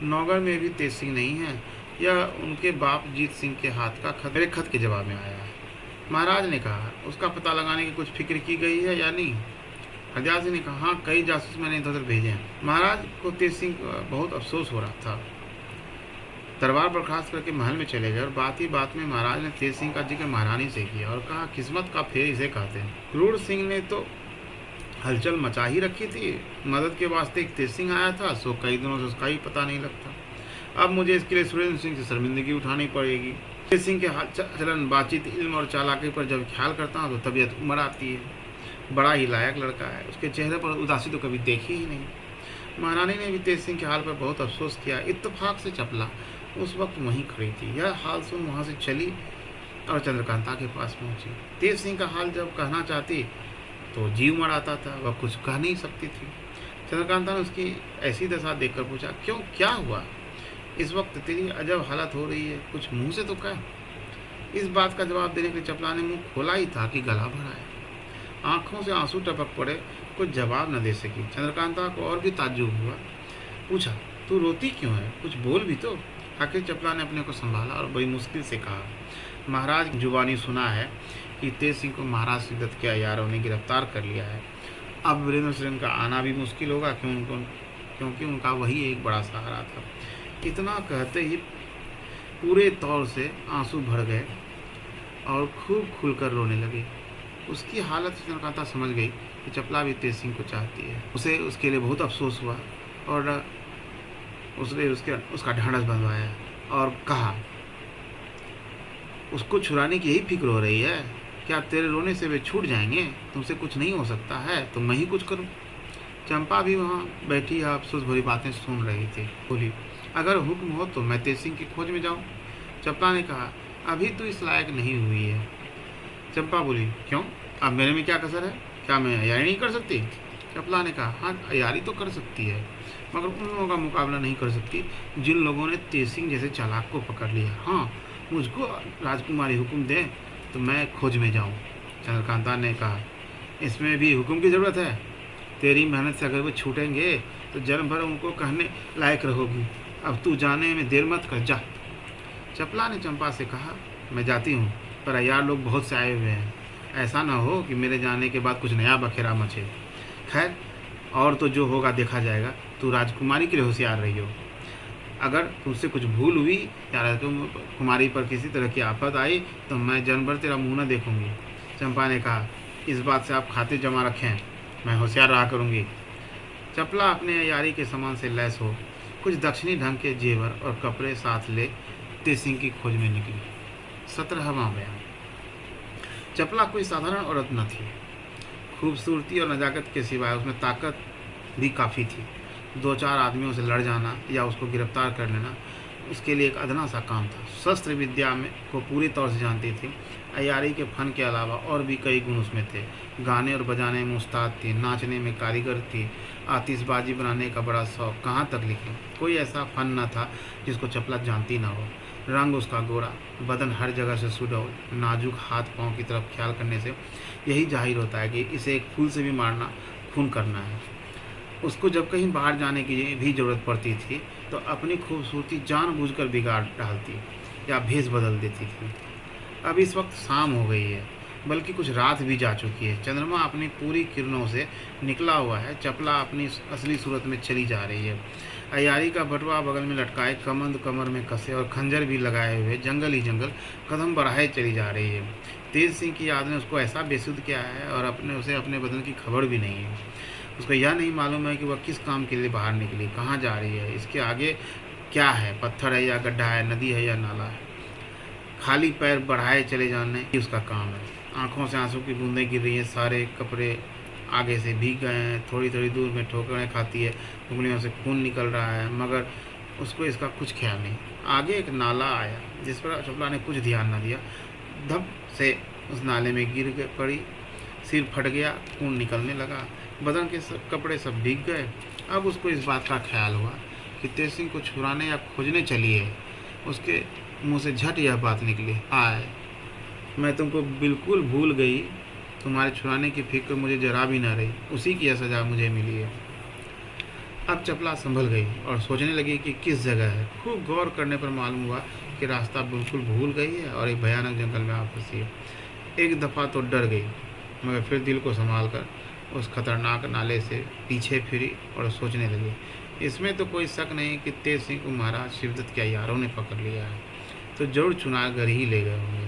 नौगर में भी तेज सिंह नहीं है, यह उनके बाप जीत सिंह के हाथ का खत मेरे खत के जवाब में आया है। महाराज ने कहा, उसका पता लगाने की कुछ फिक्र की गई है या नहीं? हरदयाल सिंह ने कहा, हाँ, कई जासूस मैंने इधर उधर भेजे हैं। महाराज को तेज सिंह बहुत अफसोस हो रहा था। दरबार बर्खास्त करके महल में चले गए और बात ही बात में महाराज ने तेज सिंह का जिक्र महारानी से किया और कहा, किस्मत का फेर इसे कहते हैं। क्रूर सिंह ने तो हलचल मचा ही रखी थी, मदद के वास्ते एक तेज सिंह आया था, सो कई दिनों से उसका ही पता नहीं लगता। अब मुझे इसके लिए सुरेंद्र सिंह से शर्मिंदगी उठानी पड़ेगी। तेज सिंह के चलन, बातचीत, इल्म और चालाकी पर जब ख्याल करता हूँ तो तबीयत उमड़ आती है। बड़ा ही लायक लड़का है, उसके चेहरे पर उदासी तो कभी देखी ही नहीं। महारानी ने भी तेज सिंह के हाल पर बहुत अफसोस किया। इत्तेफाक से चपला उस वक्त वहीं खड़ी थी। यह हाल सुन वहाँ से चली और चंद्रकांता के पास पहुँची। तेज सिंह का हाल जब कहना चाहती तो जीव मर आता था, वह कुछ कह नहीं सकती थी। चंद्रकांता ने उसकी ऐसी दशा देखकर पूछा, क्यों, क्या हुआ? इस वक्त तेरी अजब हालत हो रही है, कुछ मुंह से तो कह। इस बात का जवाब देने के लिए चपला ने मुंह खोला ही था कि गला भरा है। आंखों से आंसू टपक पड़े, कुछ जवाब न दे सकी। चंद्रकांता को और भी ताज्जुब हुआ। पूछा, तू रोती क्यों है, कुछ बोल भी तो। आखिर चपला ने अपने को संभाला और बड़ी मुश्किल से कहा, महाराज जुबानी सुना है कि तेज सिंह को महाराज सिद्धत के अय्यारों ने गिरफ्तार कर लिया है। अब वीरेंद्र सिंह का आना भी मुश्किल होगा, क्योंकि उनका वही एक बड़ा सहारा था। इतना कहते ही पूरे तौर से आंसू भर गए और खूब खुलकर रोने लगे। उसकी हालत चंद्रकांता समझ गई कि चपला भी तेज सिंह को चाहती है। उसे उसके लिए बहुत अफसोस हुआ और उसने उसका ढांढस बंधवाया और कहा, उसको छुड़ाने की यही फिक्र हो रही है? क्या तेरे रोने से वे छूट जाएंगे? तुमसे कुछ नहीं हो सकता है तो मैं ही कुछ करूं? चंपा भी वहाँ बैठी अफसोस भरी बातें सुन रही थी। बोली, अगर हुक्म हो तो मैं तेज सिंह की खोज में जाऊं। चपला ने कहा, अभी तो इस लायक नहीं हुई है। चंपा बोली, क्यों? अब मेरे में क्या कसर है? क्या मैं अयारी नहीं कर सकती? चपला ने कहा, हाँ अयारी तो कर सकती है, मगर उन लोगों का मुकाबला नहीं कर सकती जिन लोगों ने तेज सिंह जैसे चालाक को पकड़ लिया। हाँ, मुझको राजकुमारी हुक्म दे तो मैं खोज में जाऊँ। चंद्रकांता ने कहा, इसमें भी हुक्म की ज़रूरत है? तेरी मेहनत से अगर वो छूटेंगे तो जन्म भर उनको कहने लायक रहोगी। अब तू जाने में देर मत कर, जा। चपला ने चंपा से कहा, मैं जाती हूँ, पर अय्यार लोग बहुत से आए हुए हैं, ऐसा ना हो कि मेरे जाने के बाद कुछ नया बखेरा मचे। खैर, और तो जो होगा देखा जाएगा। तू राजकुमारी के लिए होशियार रही हो। अगर तुझसे कुछ भूल हुई या राजकुमारी पर किसी तरह की आफत आई तो मैं जन्म भर तेरा मुँह न देखूंगी। चंपा ने कहा, इस बात से आप खातिर जमा रखें, मैं होशियार रहा करूंगी। चपला अपने अयारी के सामान से लैस हो कुछ दक्षिणी ढंग के जेवर और कपड़े साथ ले तेज सिंह की खोज में निकली। 17वां बयान। चपला कोई साधारण औरत न थी। खूबसूरती और नजाकत के सिवाय उसमें ताकत भी काफ़ी थी। 2-4 आदमियों से लड़ जाना या उसको गिरफ्तार कर लेना उसके लिए एक अदना सा काम था। शस्त्र विद्या में को पूरी तौर से जानती थी। अयारी के फन के अलावा और भी कई गुण उसमें थे। गाने और बजाने में उस्ताद थी, नाचने में कारीगर थी, आतिशबाजी बनाने का बड़ा शौक। कहाँ तक लिखे, कोई ऐसा फन न था जिसको चपला जानती ना हो। रंग उसका गोरा, बदन हर जगह से सुडौल, नाजुक हाथ पाँव की तरफ ख्याल करने से यही जाहिर होता है कि इसे एक फूल से भी मारना खून करना है। उसको जब कहीं बाहर जाने की भी ज़रूरत पड़ती थी तो अपनी खूबसूरती जानबूझकर बिगाड़ डालती या भेष बदल देती थी। अब इस वक्त शाम हो गई है, बल्कि कुछ रात भी जा चुकी है। चंद्रमा अपनी पूरी किरणों से निकला हुआ है। चपला अपनी असली सूरत में चली जा रही है। अयारी का बटुआ बगल में लटकाए, कमंद कमर में कसे और खंजर भी लगाए हुए जंगल ही जंगल कदम बढ़ाए चली जा रही है। तेज सिंह की याद ने उसको ऐसा बेसुध किया है और उसे अपने बदन की खबर भी नहीं है। उसको यह नहीं मालूम है कि वह किस काम के लिए बाहर निकली, कहाँ जा रही है, इसके आगे क्या है, पत्थर है या गड्ढा है, नदी है या नाला है। खाली पैर बढ़ाए चले जाने ही उसका काम है। आंखों से आंसू की बूंदें गिर रही हैं, सारे कपड़े आगे से भीग गए हैं, थोड़ी थोड़ी दूर में ठोकरें खाती है, उंगलियों से खून निकल रहा है, मगर उसको इसका कुछ ख्याल नहीं। आगे एक नाला आया जिस पर चपला ने कुछ ध्यान न दिया। धप से उस नाले में गिर पड़ी, सिर फट गया, खून निकलने लगा, बदन के सब कपड़े सब भीग गए। अब उसको इस बात का ख्याल हुआ कि तेज सिंह को छुड़ाने या खोजने चली है। उसके मुंह से झट यह बात निकली, आए, मैं तुमको बिल्कुल भूल गई, तुम्हारे छुड़ाने की फिक्र मुझे जरा भी न रही, उसी की यह सज़ा मुझे मिली है। अब चपला संभल गई और सोचने लगी कि किस जगह है। खूब गौर करने पर मालूम हुआ कि रास्ता बिल्कुल भूल गई है और एक भयानक जंगल में आ फंसी है। एक दफ़ा तो डर गई, मगर फिर दिल को संभाल कर उस खतरनाक नाले से पीछे फिरी और सोचने लगी, इसमें तो कोई शक नहीं कि तेज सिंह को महाराज शिवदत्त के अय्यारों ने पकड़ लिया है, तो जरूर चुनारगढ़ ही ले गए होंगे।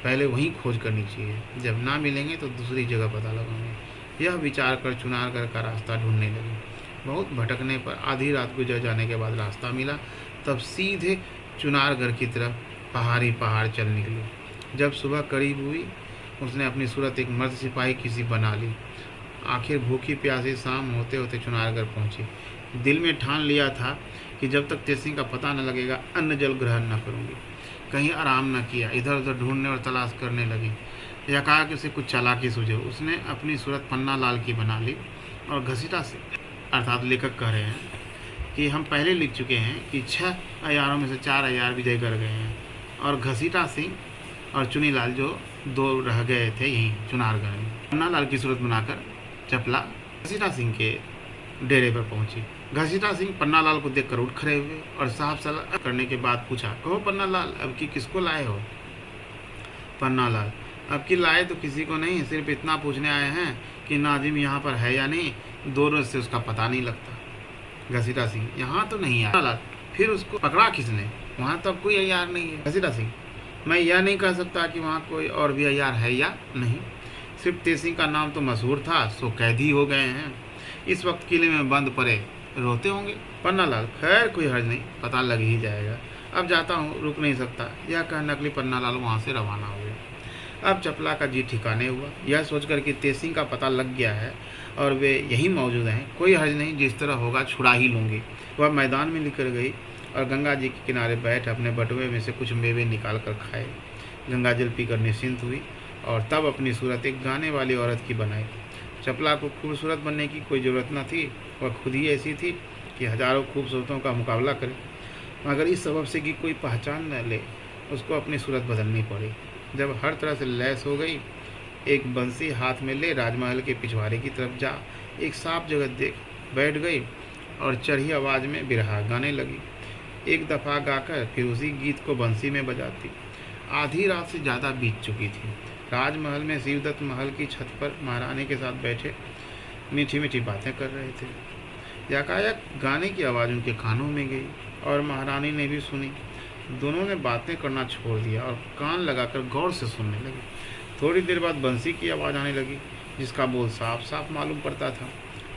पहले वहीं खोज करनी चाहिए, जब ना मिलेंगे तो दूसरी जगह पता लगाएंगे। यह विचार कर चुनारगढ़ का रास्ता ढूंढने लगी। बहुत भटकने पर आधी रात गुजर जाने के बाद रास्ता मिला, तब सीधे चुनारगढ़ की तरफ पहाड़ चल निकली। जब सुबह करीब हुई, उसने अपनी सूरत एक मर्द सिपाही की सी बना ली। आखिर भूखी प्यासी शाम होते होते चुनारगढ़ पहुंची। दिल में ठान लिया था कि जब तक तेज सिंह का पता न लगेगा अन्न जल ग्रहण न करूंगी। कहीं आराम न किया, इधर उधर ढूंढने और तलाश करने लगी। यह कहा कि उसे कुछ चालाकी सूझे। उसने अपनी सूरत पन्ना लाल की बना ली और घसीटा से, अर्थात लेखक कह रहे हैं कि हम पहले लिख चुके हैं कि 6 अय्यारों में से 4 अय्यार विजय कर गए हैं और घसीटा सिंह और चुनीलाल जो 2 रह गए थे यहीं चुनारगढ़ में। पन्ना लाल की सूरत बनाकर चपला घसीटा सिंह के डेरे पर पहुंची। घसीटा सिंह पन्ना लाल को देखकर उठ खड़े हुए और साहब सलाह करने के बाद पूछा, कहो पन्ना लाल, अब की किसको लाए हो? पन्ना लाल, अब की लाए तो किसी को नहीं, सिर्फ इतना पूछने आए हैं कि नाजिम यहाँ पर है या नहीं, 2 रोज से उसका पता नहीं लगता। घसीटा सिंह, यहाँ तो नहीं आया। लाल, फिर उसको पकड़ा किसने? वहाँ तो अब कोई अय्यार नहीं है। घसीटा सिंह, मैं यह नहीं कह सकता कि वहाँ कोई और भी अय्यार है या नहीं, सिर्फ तेसिंह का नाम तो मशहूर था, सो कैदी हो गए हैं। इस वक्त किले में बंद पड़े रोते होंगे। पन्नालाल, खैर कोई हर्ज नहीं, पता लग ही जाएगा। अब जाता हूँ, रुक नहीं सकता। यह कह नकली पन्नालाल वहाँ से रवाना हो गया। अब चपला का जी ठिकाने हुआ। यह सोचकर कि तेसिंह का पता लग गया है और वे यहीं मौजूद हैं, कोई हर्ज नहीं, जिस तरह होगा छुड़ा ही लूँगी। वह मैदान में निकल गई और गंगा जी के किनारे बैठ अपने बटुए में से कुछ मेवे निकाल कर खाए। गंगा जल पीकर निश्चिंत हुई और तब अपनी सूरत एक गाने वाली औरत की बनाई। चपला को खूबसूरत बनने की कोई ज़रूरत न थी, वह खुद ही ऐसी थी कि हजारों खूबसूरतों का मुकाबला करे, मगर इस सबब से कि कोई पहचान न ले, उसको अपनी सूरत बदलनी पड़ी। जब हर तरह से लैस हो गई, एक बंसी हाथ में ले राजमहल के पिछवाड़े की तरफ जा एक साफ जगह देख बैठ गई और चढ़ी आवाज़ में बिरहा गाने लगी। एक दफ़ा गाकर फिर उसी गीत को बंसी में बजाती। आधी रात से ज़्यादा बीत चुकी थी। राजमहल में शिवदत्त महल की छत पर महारानी के साथ बैठे मीठी मीठी बातें कर रहे थे। यकायक गाने की आवाज़ उनके कानों में गई और महारानी ने भी सुनी। दोनों ने बातें करना छोड़ दिया और कान लगाकर गौर से सुनने लगे। थोड़ी देर बाद बंसी की आवाज़ आने लगी, जिसका बोल साफ साफ मालूम पड़ता था।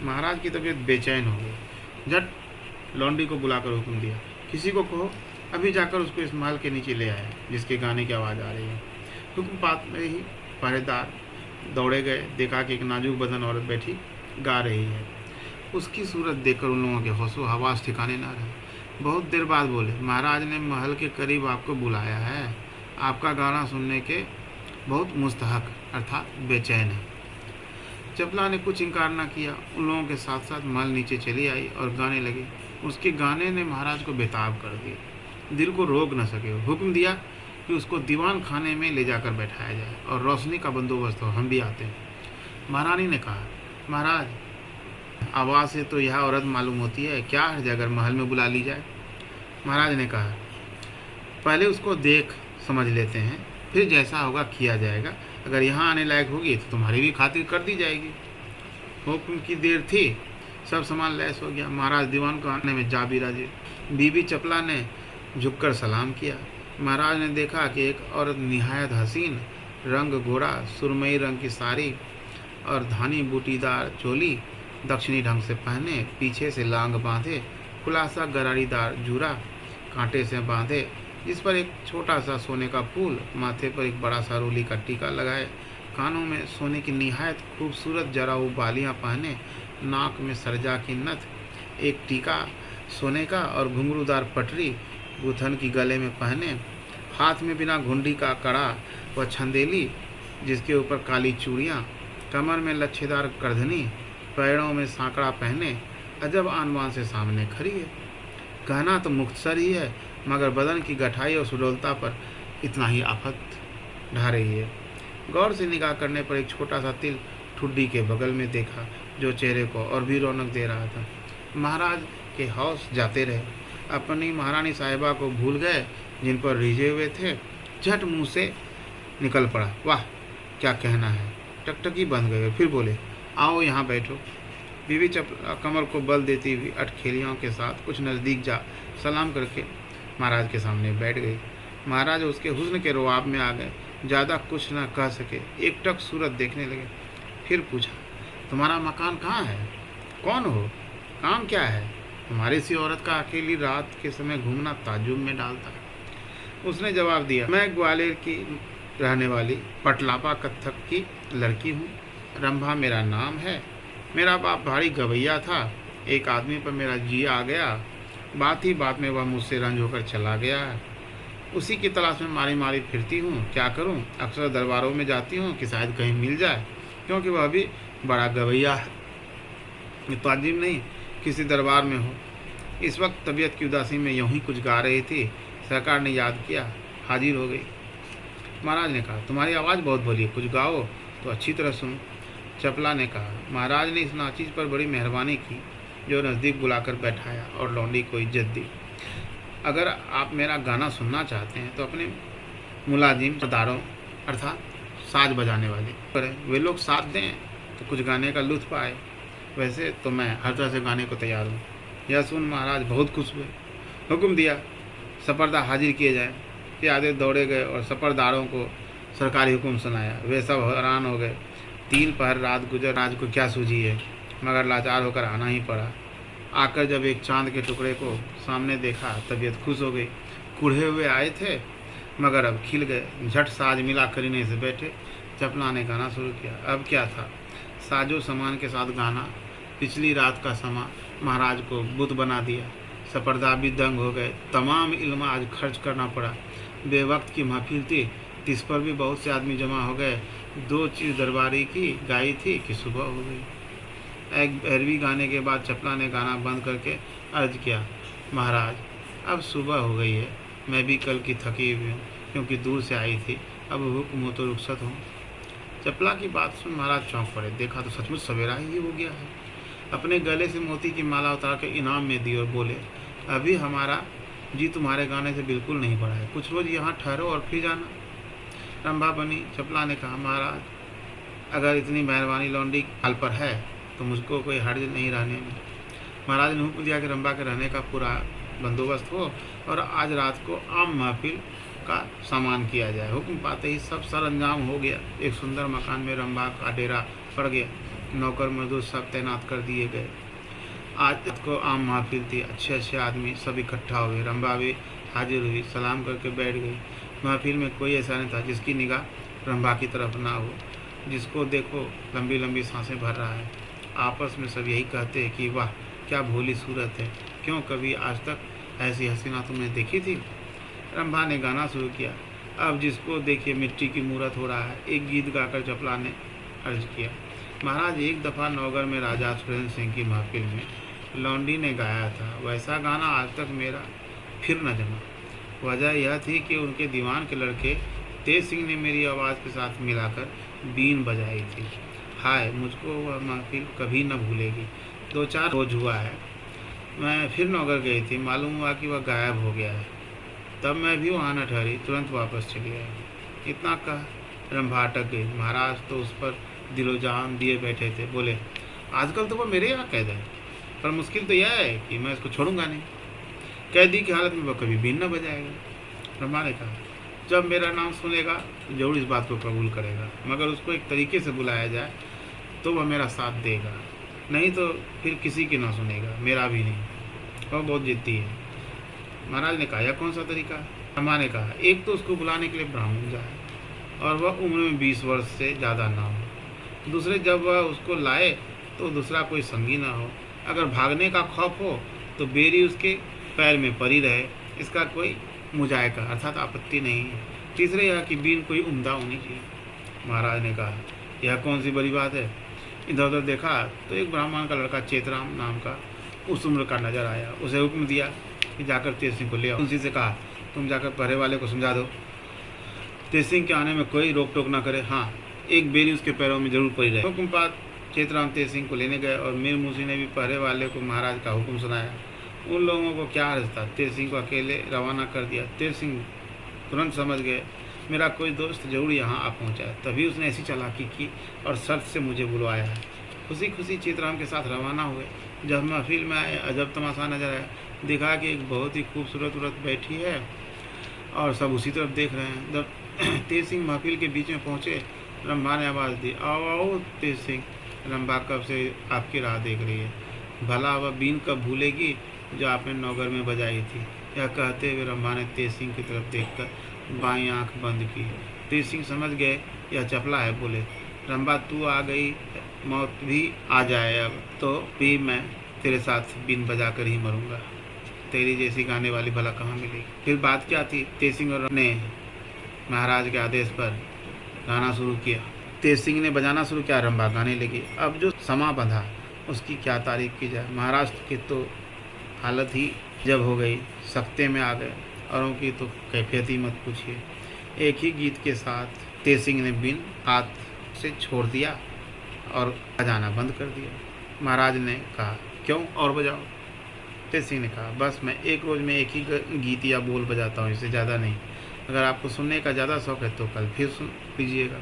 महाराज की तबीयत बेचैन हो गई। झट लौंडी को बुलाकर हुक्म दिया, किसी को कहो अभी जाकर उसको इस महल के नीचे ले आए जिसके गाने की आवाज़ आ रही है। हुक्म पाते ही पहरेदार दौड़े गए। देखा कि एक नाजुक बदन औरत बैठी गा रही है। उसकी सूरत देखकर उन लोगों के होशो हवास ठिकाने न रहे। बहुत देर बाद बोले, महाराज ने महल के करीब आपको बुलाया है, आपका गाना सुनने के बहुत मुस्तहक अर्थात बेचैन है। चपला ने कुछ इनकार न किया। उन लोगों के साथ साथ महल नीचे चली आई और गाने लगी। उसके गाने ने महाराज को बेताब कर दिया, दिल को रोक न सके। हुक्म दिया कि उसको दीवान खाने में ले जाकर बैठाया जाए और रोशनी का बंदोबस्त हो, हम भी आते हैं। महारानी ने कहा, महाराज आवाज़ से तो यह औरत मालूम होती है, क्या हर्ज अगर महल में बुला ली जाए। महाराज ने कहा, पहले उसको देख समझ लेते हैं, फिर जैसा होगा किया जाएगा। अगर यहाँ आने लायक होगी तो तुम्हारी भी खातिर कर दी जाएगी। हुक्म की देर थी, सब सामान लैस हो गया। महाराज दीवान को आने में जा बिराजे। बीबी चपला ने झुककर सलाम किया। महाराज ने देखा कि एक औरत निहायत हसीन, रंग घोड़ा, सुरमई रंग की साड़ी और धानी बूटीदार चोली दक्षिणी ढंग से पहने, पीछे से लांग बांधे, खुलासा गरारीदार जूरा कांटे से बांधे, जिस पर एक छोटा सा सोने का फूल, माथे पर एक बड़ा सा रूली का टीका लगाए, कानों में सोने की निहायत खूबसूरत जराऊ बालियाँ पहने, नाक में सरजा की नथ, एक टीका सोने का और घुंघरूदार पटरी गुथन की गले में पहने, हाथ में बिना घुंडी का कड़ा व छंदेली जिसके ऊपर काली चूड़ियाँ, कमर में लच्छेदार करधनी, पैरों में सांकड़ा पहने अजब आनबान से सामने खड़ी है। गहना तो मुख्तसर ही है, मगर बदन की गठाई और सुडौलता पर इतना ही आफत ढा रही है। गौर से निगाह करने पर एक छोटा सा तिल ठुड्डी के बगल में देखा, जो चेहरे को और भी रौनक दे रहा था। महाराज के हौस जाते रहे, अपनी महारानी साहिबा को भूल गए जिन पर रिझे हुए थे। झट मुंह से निकल पड़ा, वाह क्या कहना है। टकटकी बंद गए। फिर बोले, आओ यहाँ बैठो। बीवी चपला कमर को बल देती हुई अटखेलियों के साथ कुछ नज़दीक जा सलाम करके महाराज के सामने बैठ गई। महाराज उसके हुस्न के रुआब में आ गए। ज़्यादा कुछ न कह सके, एकटक सूरत देखने लगे। फिर पूछा, तुम्हारा मकान कहाँ है, कौन हो, काम क्या है। हमारी सी औरत का अकेली रात के समय घूमना ताज्जुब में डालता है। उसने जवाब दिया, मैं ग्वालियर की रहने वाली पटलापा कत्थक की लड़की हूँ। रंभा मेरा नाम है। मेरा बाप भारी गवैया था। एक आदमी पर मेरा जी आ गया। बात ही बात में वह मुझसे रंज होकर चला गया। उसी की तलाश में मारी मारी फिरती हूँ। क्या करूँ, अक्सर दरबारों में जाती हूँ कि शायद कहीं मिल जाए, क्योंकि वह भी बड़ा गवैया है। ताजिब नहीं किसी दरबार में हो। इस वक्त तबीयत की उदासी में यूँ ही कुछ गा रही थी। सरकार ने याद किया, हाजिर हो गई। महाराज ने कहा, तुम्हारी आवाज़ बहुत भली है, कुछ गाओ तो अच्छी तरह सुनो। चपला ने कहा, महाराज ने इस नाचीज पर बड़ी मेहरबानी की जो नज़दीक बुलाकर बैठाया और लौंडी को इज्जत दी। अगर आप मेरा गाना सुनना चाहते हैं तो अपने मुलाजिम सरदारों अर्थात साज बजाने वाले करें, वे लोग साथ दें तो कुछ गाने का लुत्फ़ आए। वैसे तो मैं हर तरह से गाने को तैयार हूँ। यह सुन महाराज बहुत खुश हुए। हुक्म दिया, सफरदार हाजिर किए जाए। प्यादे दौड़े गए और सफरदारों को सरकारी हुक्म सुनाया। वे सब हैरान हो गए। 3 पहर रात गुजर, राज को क्या सूझी है, मगर लाचार होकर आना ही पड़ा। आकर जब एक चांद के टुकड़े को सामने देखा, तबीयत खुश हो गई। कूढ़े हुए आए थे मगर अब खिल गए। झट साज मिला करीने से बैठे। चपला ने गाना शुरू किया। अब क्या था, साजो सामान के साथ गाना। पिछली रात का समा महाराज को बुत बना दिया। सपर्दा भी दंग हो गए। तमाम इल्म आज खर्च करना पड़ा। बेवक्त की महफिल थी, तिस पर भी बहुत से आदमी जमा हो गए। 2 चीज़ दरबारी की गाई थी कि सुबह हो गई। एक भैरवी गाने के बाद चपला ने गाना बंद करके अर्ज किया, महाराज अब सुबह हो गई है, मैं भी कल की थकी हुई हूँ क्योंकि दूर से आई थी, अब हुक्म हो तो रुखसत हूँ। चपला की बात सुन महाराज चौंक पड़े। देखा तो सचमुच सवेरा ही हो गया है। अपने गले से मोती की माला उतार कर इनाम में दी और बोले, अभी हमारा जी तुम्हारे गाने से बिल्कुल नहीं बढ़ा है, कुछ रोज यहाँ ठहरो और फिर जाना। रंभा बनी। चपला ने कहा, महाराज अगर इतनी मेहरबानी लौंडी काल पर है तो मुझको कोई हर्ज नहीं रहने में। महाराज ने हुक्म दिया कि रंभा के रहने का पूरा बंदोबस्त हो और आज रात को आम महफिल का सामान किया जाए। हुक्म पाते ही सब सरंजाम हो गया। एक सुंदर मकान में रंभा का डेरा पड़ गया। नौकर मजदूर सब तैनात कर दिए गए। आज रात को आम महफिल थी। अच्छे अच्छे आदमी सब इकट्ठा हुए। रंभा भी हाजिर हुई, सलाम करके बैठ गई। महफिल में कोई ऐसा नहीं था जिसकी निगाह रंभा की तरफ ना हो। जिसको देखो लंबी लंबी सांसें भर रहा है। आपस में सब यही कहते हैं कि वाह क्या भोली सूरत है, क्यों कभी आज तक ऐसी हसीना तुमने देखी थी। रंभा ने गाना शुरू किया। अब जिसको देखिए मिट्टी की मूरत हो रहा है। एक गीत गाकर चपला ने अर्ज किया, महाराज एक दफ़ा नौगर में राजा सुरेंद्र सिंह की महफिल में लौंडी ने गाया था, वैसा गाना आज तक मेरा फिर न जमा। वजह यह थी कि उनके दीवान के लड़के तेज सिंह ने मेरी आवाज़ के साथ मिलाकर बीन बजाई थी। हाय मुझको वह महफिल कभी न भूलेगी। 2-4 रोज हुआ है मैं फिर नौगर गई थी, मालूम हुआ कि वह गायब हो गया है। तब मैं भी वहाँ न ठहरी, तुरंत वापस चली आई। इतना कह रंभा अटक गई। महाराज तो उस पर दिलो जान दिए बैठे थे। बोले, आजकल तो वह मेरे यहाँ कैद है, पर मुश्किल तो यह है कि मैं इसको छोड़ूंगा नहीं। कैदी की हालत में वह कभी बीन न बजाएगा। रंभा ने कहा, जब मेरा नाम सुनेगा जरूर इस बात को कबूल करेगा, मगर उसको एक तरीके से बुलाया जाए तो वह मेरा साथ देगा, नहीं तो फिर किसी की ना सुनेगा, मेरा भी नहीं। वह बहुत जिद्दी है। महाराज ने कहा, यह कौन सा तरीका है। रंभा ने कहा, एक तो उसको बुलाने के लिए ब्राह्मण जाए और वह उम्र में 20 वर्ष से ज़्यादा ना हो। दूसरे जब वह उसको लाए तो दूसरा कोई संगी ना हो। अगर भागने का खौफ हो तो बेरी उसके पैर में पड़ी रहे, इसका कोई मुजायका अर्थात आपत्ति नहीं है। तीसरे यह कि बीन कोई उम्दा होनी चाहिए। महाराज ने कहा, यह कौन सी बड़ी बात है। इधर उधर देखा तो एक ब्राह्मण का लड़का चेतराम नाम का उस उम्र का नजर आया। उसे हुक्म दिया कि जाकर तेज सिंह को ले आओ। उसी से कहा, तुम जाकर पहरे वाले को समझा दो तेज सिंह के आने में कोई रोक टोक ना करे। हाँ, एक बेरी उसके पैरों में जरूर पड़ी रहे। हुक्म पात चेतराम तेज सिंह को लेने गए और मीर मूसी ने भी पहरे वाले को महाराज का हुक्म सुनाया। उन लोगों को क्या अर्ज था, तेज सिंह को अकेले रवाना कर दिया। तेज सिंह तुरंत समझ गए मेरा कोई दोस्त जरूर यहाँ आ पहुँचा है, तभी उसने ऐसी चालाकी की और शर्त से मुझे बुलवाया है। खुशी खुशी चेतराम के साथ रवाना हुए। जब महफिल में आए अजब तमाशा नजर आया। देखा कि एक बहुत ही खूबसूरत औरत बैठी है और सब उसी तरफ देख रहे हैं। जब तेज सिंह महफिल के बीच में पहुँचे, रंभा ने आवाज़ दी, आओ आओ तेज सिंह। रंभा कब से आपकी राह देख रही है, भला वह बीन कब भूलेगी जो आपने नौगर में बजाई थी। यह कहते हुए रंभा ने तेज सिंह की तरफ देखकर बाईं आंख बंद की। तेज सिंह समझ गए यह चपला है। बोले, रंभा तू आ गई, मौत भी आ जाए अब तो भी मैं तेरे साथ बीन बजा कर ही मरूंगा। तेरी जैसी गाने वाली भला कहाँ मिलेगी। फिर बात क्या थी, तेज सिंह और ने महाराज के आदेश पर गाना शुरू किया। तेज सिंह ने बजाना शुरू किया, रंभा गाने लगी। अब जो समा बंधा उसकी क्या तारीफ की जाए। महाराष्ट्र की तो हालत ही जब हो गई, सख्ते में आ गए। औरों की तो कैफियत ही मत पूछिए। एक ही गीत के साथ तेज सिंह ने बीन हाथ से छोड़ दिया और बजाना बंद कर दिया। महाराज ने कहा, क्यों और बजाओ। तेज सिंह ने कहा, बस मैं एक रोज़ में एक ही गीत या बोल बजाता हूँ, इससे ज़्यादा नहीं। अगर आपको सुनने का ज़्यादा शौक़ है तो कल फिर सुन लीजिएगा।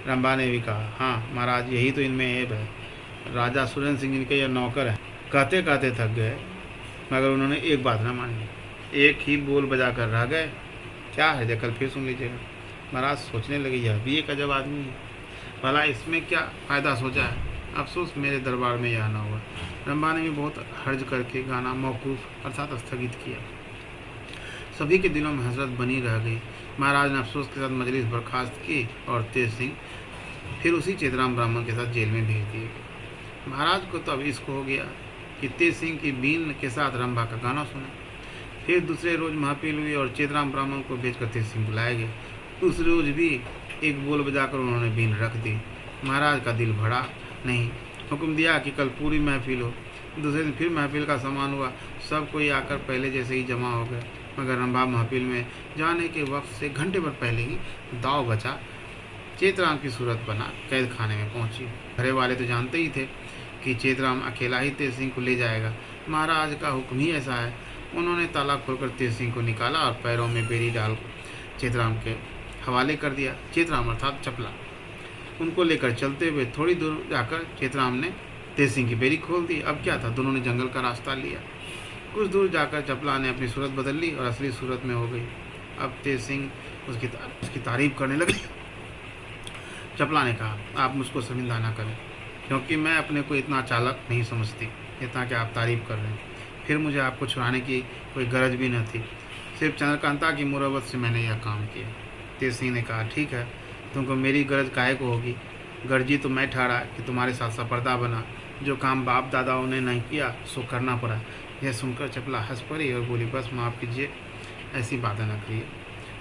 रंभा ने भी कहा, हाँ महाराज यही तो इनमें ऐब है। राजा सुरेंद्र सिंह इनके यह नौकर हैं। कहते कहते थक गए मगर उन्होंने एक बात ना मानी। एक ही बोल बजा कर रह गए। क्या है, कल फिर सुन लीजिएगा। महाराज सोचने लगे, यह भी एक अजब आदमी है। भला इसमें क्या फ़ायदा सोचा है, अफसोस मेरे दरबार में यह ना हुआ। रंभा ने भी बहुत हर्ज करके गाना मौकूफ़ अर्थात स्थगित किया। सभी के दिलों में हसरत बनी रह गई। महाराज ने अफसोस के साथ मजलिस बर्खास्त की और तेज सिंह फिर उसी चेतराम ब्राह्मण के साथ जेल में भेज दिए गए। महाराज को तो अब इश्क हो गया कि तेज सिंह की बीन के साथ रंभा का गाना सुना। फिर दूसरे रोज़ महफिल हुई और चेतराम ब्राह्मण को भेजकर तेज सिंह बुलाए गए। उस रोज़ भी एक बोल बजाकर उन्होंने बीन रख दी। महाराज का दिल भरा नहीं, हुक्म दिया कि कल पूरी महफिल हो। दूसरे दिन फिर महफिल का सामान हुआ। सब कोई आकर पहले जैसे ही जमा हो गए, मगर रंभा महफिल में जाने के वक्त से घंटे भर पहले ही दाव बचा चेतराम की सूरत बना कैद खाने में पहुंची। घरे वाले तो जानते ही थे कि चेतराम अकेला ही तेज सिंह को ले जाएगा। महाराज का हुक्म ही ऐसा है। उन्होंने ताला खोलकर तेज सिंह को निकाला और पैरों में बेड़ी डाल चेतराम के हवाले कर दिया। चेतराम अर्थात चपला उनको लेकर चलते हुए थोड़ी दूर जाकर चेतराम ने तेज सिंह की बेड़ी खोल दी। अब क्या था, दोनों ने जंगल का रास्ता लिया। कुछ दूर जाकर चपला ने अपनी सूरत बदल ली और असली सूरत में हो गई। अब तेज सिंह उसकी तारीफ करने लगे। चपला ने कहा, आप मुझको शर्मिंदा ना करें, क्योंकि मैं अपने को इतना चालाक नहीं समझती जितना कि आप तारीफ कर रहे हैं। फिर मुझे आपको छुड़ाने की कोई गरज भी न थी, सिर्फ चंद्रकांता की मुरवत से मैंने यह काम किया। तेज सिंह ने कहा, ठीक है, तुमको मेरी गरज काहे को होगी। गर्जी तो मैं ठहरा कि तुम्हारे साथ सपर्दा बना। जो काम बाप दादाओं ने नहीं किया सो करना पड़ा। यह सुनकर चपला हंस पड़ी और बोली, बस माफ़ कीजिए, ऐसी बातें न करिए।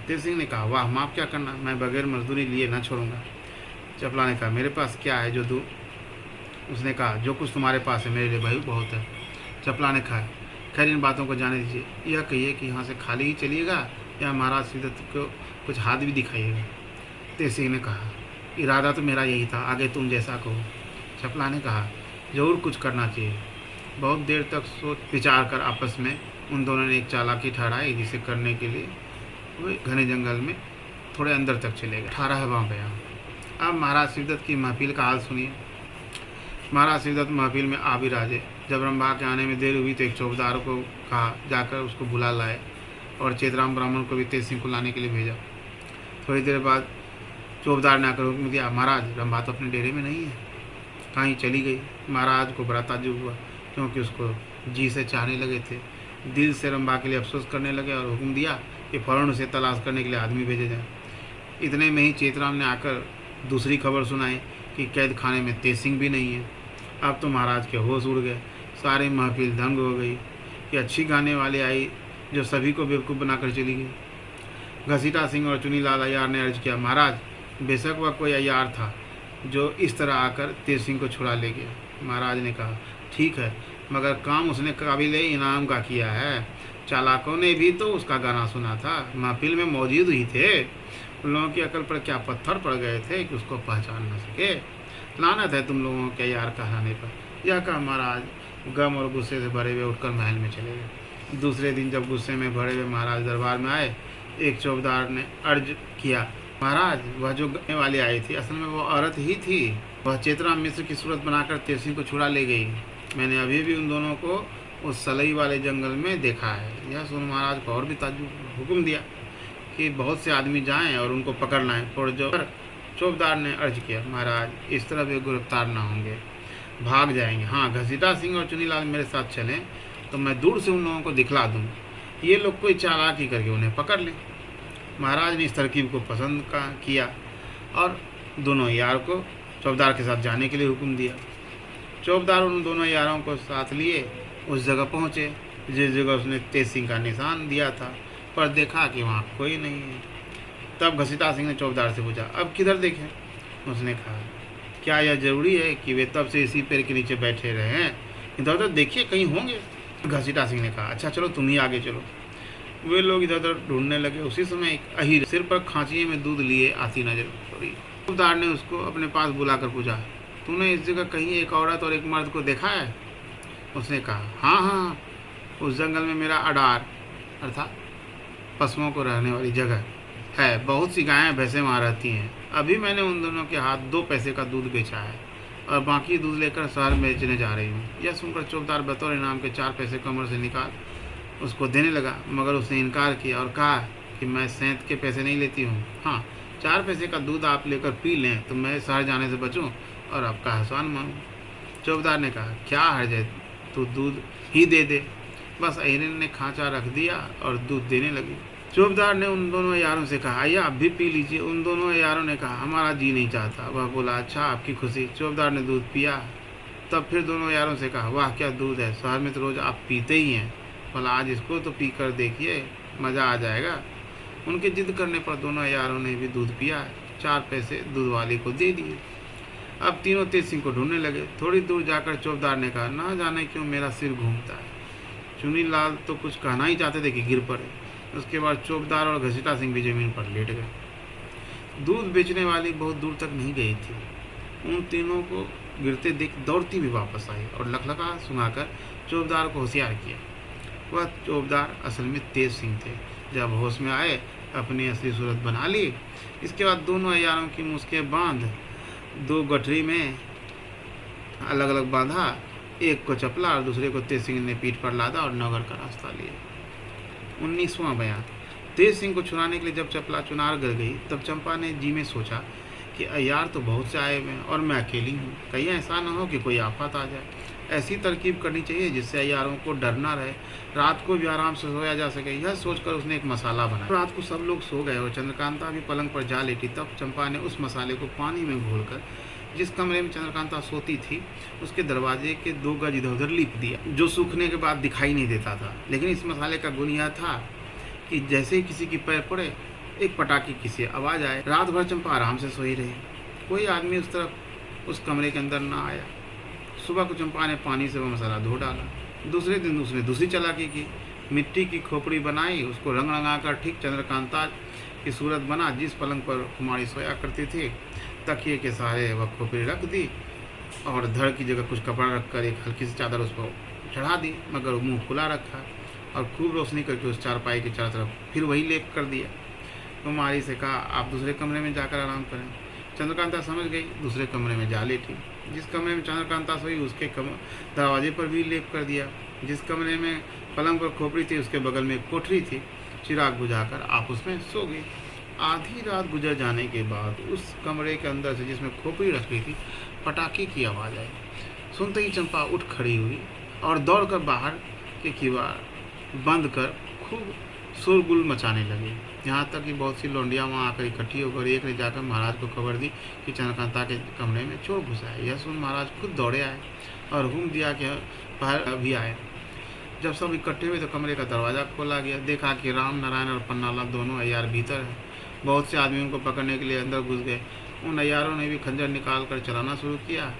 तेज सिंह ने कहा, वाह, माफ़ क्या करना, मैं बगैर मजदूरी लिए न छोड़ूंगा। चपला ने कहा, मेरे पास क्या है जो दूँ। उसने कहा, जो कुछ तुम्हारे पास है मेरे लिए भाई बहुत है। चपला ने कहा, खैर इन बातों को जाने दीजिए। यह कहिए कि यहाँ से खाली ही चलिएगा या महाराज सिद्धत को कुछ हाथ भी दिखाइएगा। तेज सिंह ने कहा, इरादा तो मेरा यही था, आगे तुम जैसा कहो। चपला ने कहा, ज़रूर कुछ करना चाहिए। बहुत देर तक सोच विचार कर आपस में उन दोनों ने एक चालाकी ठहराई, जिसे करने के लिए वे घने जंगल में थोड़े अंदर तक चले गए। 18वां बयान। अब महाराज सिद्धत की महफिल का हाल सुनिए। महाराज सिद्धत महफिल में आ भी राजे। जब रंभा के आने में देर हुई तो एक चौकीदार को कहा जाकर उसको बुला लाए और चेतराम ब्राह्मण को भी तेज सिंह को लाने के लिए भेजा। थोड़ी देर बाद चौकीदार ने आकर हुक्म दिया, महाराज रंभा तो अपने डेरे में नहीं है, कहीं चली गई। महाराज को बड़ा ताज्जुब हुआ, क्योंकि उसको जी से चाहने लगे थे। दिल से रंभा के लिए अफसोस करने लगे और हुक्म दिया कि फ़ौरन उसे तलाश करने के लिए आदमी भेजे जाए। इतने में ही चेतराम ने आकर दूसरी खबर सुनाई कि कैद खाने में तेज सिंह भी नहीं है। अब तो महाराज के होश उड़ गए, सारी महफिल दंग हो गई कि अच्छी गाने वाली आई जो सभी को बेवकूफ़ बनाकर चली गई। घसीटा सिंह और चुनीलाल अय्यार ने अर्ज किया, महाराज बेशक वह कोई अय्यार था जो इस तरह आकर तेज सिंह को छुड़ा ले गया। महाराज ने कहा, ठीक है, मगर काम उसने काबिल इनाम का किया है। चालाकों ने भी तो उसका गाना सुना था, महफिल में मौजूद ही थे। उन लोगों की अकल पर क्या पत्थर पड़ गए थे कि उसको पहचान न सके। लानत है तुम लोगों के यार कहलाने पर। यह कहा महाराज गम और गुस्से से भरे हुए उठकर महल में चले गए। दूसरे दिन जब गुस्से में भरे हुए महाराज दरबार में आए, एक चौकीदार ने अर्ज किया, महाराज वह जो गाने वाली आई थी असल में वो औरत ही थी। वह चेतराम मिश्र की सूरत बनाकर तेज सिंह को छुड़ा ले गई। मैंने अभी भी उन दोनों को उस सलई वाले जंगल में देखा है। यह सुन महाराज को और भी ताज्जुब। हुक्म दिया कि बहुत से आदमी जाएं और उनको पकड़ लाएं। और जो चौकीदार ने अर्ज किया, महाराज इस तरह वे गिरफ्तार ना होंगे, भाग जाएंगे। हाँ, घसीटा सिंह और चुनीलाल मेरे साथ चलें तो मैं दूर से उन लोगों को दिखला दूँ, ये लोग कोई चालाकी करके उन्हें पकड़ लें। महाराज ने इस तरकीब को पसंद किया और दोनों यार को चौकीदार के साथ जाने के लिए हुक्म दिया। चौकीदार उन दोनों यारों को साथ लिए उस जगह पहुँचे जिस जगह उसने तेज सिंह का निशान दिया था, पर देखा कि वहाँ कोई नहीं है। तब घसीटा सिंह ने चौकीदार से पूछा, अब किधर देखें। उसने कहा, क्या यह जरूरी है कि वे तब से इसी पेड़ के नीचे बैठे रहे हैं, इधर उधर देखिए कहीं होंगे। घसीटा सिंह ने कहा, अच्छा चलो तुम ही आगे चलो। वे लोग इधर उधर ढूंढने लगे। उसी समय एक अहीर सिर पर खांचिए में दूध लिए आती नजर पड़ी। चौकीदार ने उसको अपने पास बुलाकर पूछा, तूने इस जगह कहीं एक औरत और एक मर्द को देखा है? उसने कहा, हाँ हाँ, उस जंगल में मेरा अडार अर्थात पशुओं को रहने वाली जगह है। बहुत सी गायें भैंसें वहाँ रहती हैं। अभी मैंने उन दोनों के हाथ 2 पैसे का दूध बेचा है और बाकी दूध लेकर शहर में बेचने जा रही हूँ। यह सुनकर चौकीदार बतौर इनाम के 4 पैसे कमर से निकाल उसको देने लगा, मगर उसने इनकार किया और कहा कि मैं सेंत के पैसे नहीं लेती हूँ। हाँ, 4 पैसे का दूध आप लेकर पी लें तो मैं शहर जाने से बचूं और आपका एहसान मानूं। चौबदार ने कहा, क्या हर्ज है, तू दूध ही दे दे। बस अहिरन ने खांचा रख दिया और दूध देने लगी। चौबदार ने उन दोनों यारों से कहा, आइए आप भी पी लीजिए। उन दोनों यारों ने कहा, हमारा जी नहीं चाहता। वह बोला, अच्छा आपकी खुशी। चौबदार ने दूध पिया। तब फिर दोनों यारों से कहा, वाह क्या दूध है, शहर में तो रोज़ आप पीते ही हैं, बोला आज इसको तो पी कर देखिए, मज़ा आ जाएगा। उनके जिद करने पर दोनों यारों ने भी दूध पिया। 4 पैसे दूध वाले को दे दिए। अब तीनों तेज सिंह को ढूंढने लगे। थोड़ी दूर जाकर चौबदार ने कहा, ना जाने क्यों मेरा सिर घूमता है। चुनी लाल तो कुछ कहना ही चाहते थे कि गिर पड़े। उसके बाद चौबदार और घसीटा सिंह भी जमीन पर लेट गए। दूध बेचने वाली बहुत दूर तक नहीं गई थी। उन तीनों को गिरते देख दौड़ती भी वापस आई और लखलखा सुनाकर चौबदार को होशियार किया। वह चौबदार असल में तेज सिंह थे। जब होश में आए अपनी असली सूरत बना ली। इसके बाद दोनों अय्यारों की मुस्कें बांध 2 गठरी में अलग अलग बांधा। एक को चपला और दूसरे को तेज सिंह ने पीठ पर लादा और नगर का रास्ता लिया। 19वां बयान। तेज सिंह को छुड़ाने के लिए जब चपला चुनार गिर गई तब चंपा ने जी में सोचा कि अय्यार तो बहुत से आए हुए हैं और मैं अकेली हूँ, कहीं ऐसा न हो कि कोई आफत आ जाए। ऐसी तरकीब करनी चाहिए जिससे अय्यारों को डर ना रहे, रात को भी आराम से सोया जा सके। यह सोचकर उसने एक मसाला बनाया। रात को सब लोग सो गए और चंद्रकांता भी पलंग पर जा लेटी। तब चंपा ने उस मसाले को पानी में घोलकर जिस कमरे में चंद्रकांता सोती थी उसके दरवाजे के 2 गज इधर उधर लिप दिया, जो सूखने के बाद दिखाई नहीं देता था। लेकिन इस मसाले का गुण यह था कि जैसे ही किसी की पैर पड़े एक पटाखे की सी आवाज़ आए। रात भर चंपा आराम से सोई रही। कोई आदमी उस तरफ उस कमरे के अंदर ना आया। सुबह को चंपा ने पानी से वह मसाला धो डाला। दूसरे दिन उसने दूसरी चालाकी की। मिट्टी की खोपड़ी बनाई, उसको रंग रंगाकर ठीक चंद्रकांता की सूरत बना जिस पलंग पर कुमारी सोया करती थी। तकिए के सहारे वह खोपड़ी रख दी और धड़ की जगह कुछ कपड़ा रखकर एक हल्की सी चादर उस पर चढ़ा दी, मगर मुंह खुला रखा और खूब रोशनी करके उस चारपाई के चारों तरफ फिर वही लेप कर दिया। कुमारी से कहा, आप दूसरे कमरे में जाकर आराम करें। चंद्रकांता समझ गई, दूसरे कमरे में जा लेटी। जिस कमरे में चंद्रकांता सोई उसके दरवाजे पर भी लेप कर दिया। जिस कमरे में पलंग पर खोपड़ी थी उसके बगल में एक कोठरी थी। चिराग बुझाकर आप उसमें सो गई। आधी रात गुजर जाने के बाद उस कमरे के अंदर से जिसमें खोपड़ी रखी थी पटाखे की आवाज़ आई। सुनते ही चंपा उठ खड़ी हुई और दौड़कर बाहर के किवाड़ बंद कर खूब शोरगुल मचाने लगी। यहाँ तक कि बहुत सी लौंडियाँ वहाँ आकर इकट्ठी होकर एक ने जाकर महाराज को खबर दी कि चंद्रकांता के कमरे में चोर घुसा है। यह सुन महाराज खुद दौड़े आए और हुक्म दिया कि बाहर अभी आए। जब सब इकट्ठे हुए तो कमरे का दरवाज़ा खोला गया। देखा कि राम नारायण और पन्नालाल दोनों अय्यार भीतर हैं। बहुत से आदमी उनको पकड़ने के लिए अंदर घुस गए। उन अय्यारों ने भी खंजर निकाल कर चलाना शुरू किया।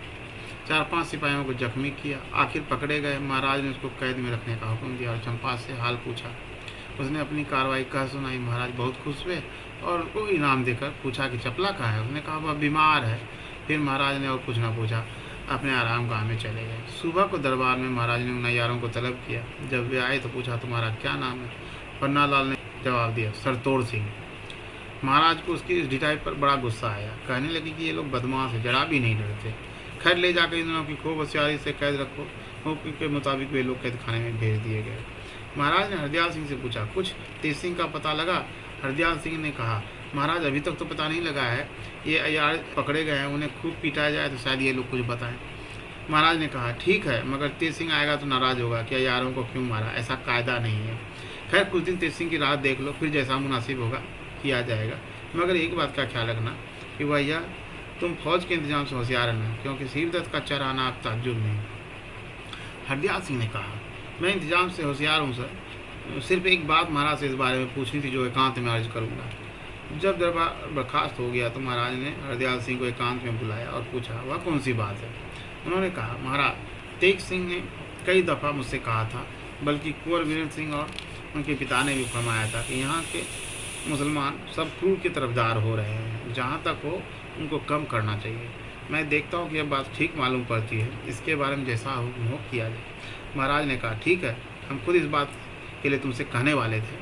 4-5 सिपाहियों को जख्मी किया। आखिर पकड़े गए। महाराज ने उसको कैद में रखने का हुक्म दिया और चंपा से हाल पूछा। उसने अपनी कार्रवाई कह सुनाई। महाराज बहुत खुश हुए और को इनाम देकर पूछा कि चपला कहाँ है। उसने कहा वह बीमार है। फिर महाराज ने और कुछ ना पूछा, अपने आराम गाह में चले गए। सुबह को दरबार में महाराज ने उन अय्यारों को तलब किया। जब वे आए तो पूछा, तुम्हारा क्या नाम है? पन्नालाल ने जवाब दिया, सरतोड़ सिंह। महाराज को उसकी इस ढिठाई पर बड़ा गुस्सा आया। कहने लगे कि ये लोग बदमाश है, जरा भी नहीं डरते। खैर ले जाकर इन लोगों की खूब होशियारी से कैद रखो। हुक्म के मुताबिक वे लोग कैद खाने में भेज दिए गए। महाराज ने हरदयाल सिंह से पूछा, कुछ तेज सिंह का पता लगा? हरदयाल सिंह ने कहा, महाराज अभी तक तो पता नहीं लगा है। ये अय्यार पकड़े गए हैं, उन्हें खूब पीटा जाए तो शायद ये लोग कुछ बताएं। महाराज ने कहा, ठीक है, मगर तेज सिंह आएगा तो नाराज़ होगा कि अय्यारों को क्यों मारा, ऐसा कायदा नहीं है। खैर कुछ दिन तेज सिंह की राह देख लो, फिर जैसा मुनासिब होगा किया जाएगा। मगर एक बात का ख्याल रखना कि भैया तुम फौज के इंतजाम से होशियार रहना, क्योंकि सिरदर्द का चराना आप ताज्जुब नहीं। हरदयाल सिंह ने कहा, मैं इंतजाम से होशियार हूँ सर, सिर्फ एक बात महाराज से इस बारे में पूछनी थी जो एकांत में अर्ज करूँगा। जब दरबार बर्खास्त हो गया तो महाराज ने हरदयाल सिंह को एकांत में बुलाया और पूछा, वह कौन सी बात है? उन्होंने कहा, महाराज तेज सिंह ने कई दफ़ा मुझसे कहा था, बल्कि कुंवर वीरेंद्र सिंह और उनके पिता ने भी फरमाया था कि यहाँ के मुसलमान सब क्रूर के तरफदार हो रहे हैं, जहाँ तक हो उनको कम करना चाहिए। मैं देखता हूँ कि यह बात ठीक मालूम पड़ती है, इसके बारे में जैसा हुक्म हो किया जाए। महाराज ने कहा, ठीक है, हम खुद इस बात के लिए तुमसे कहने वाले थे।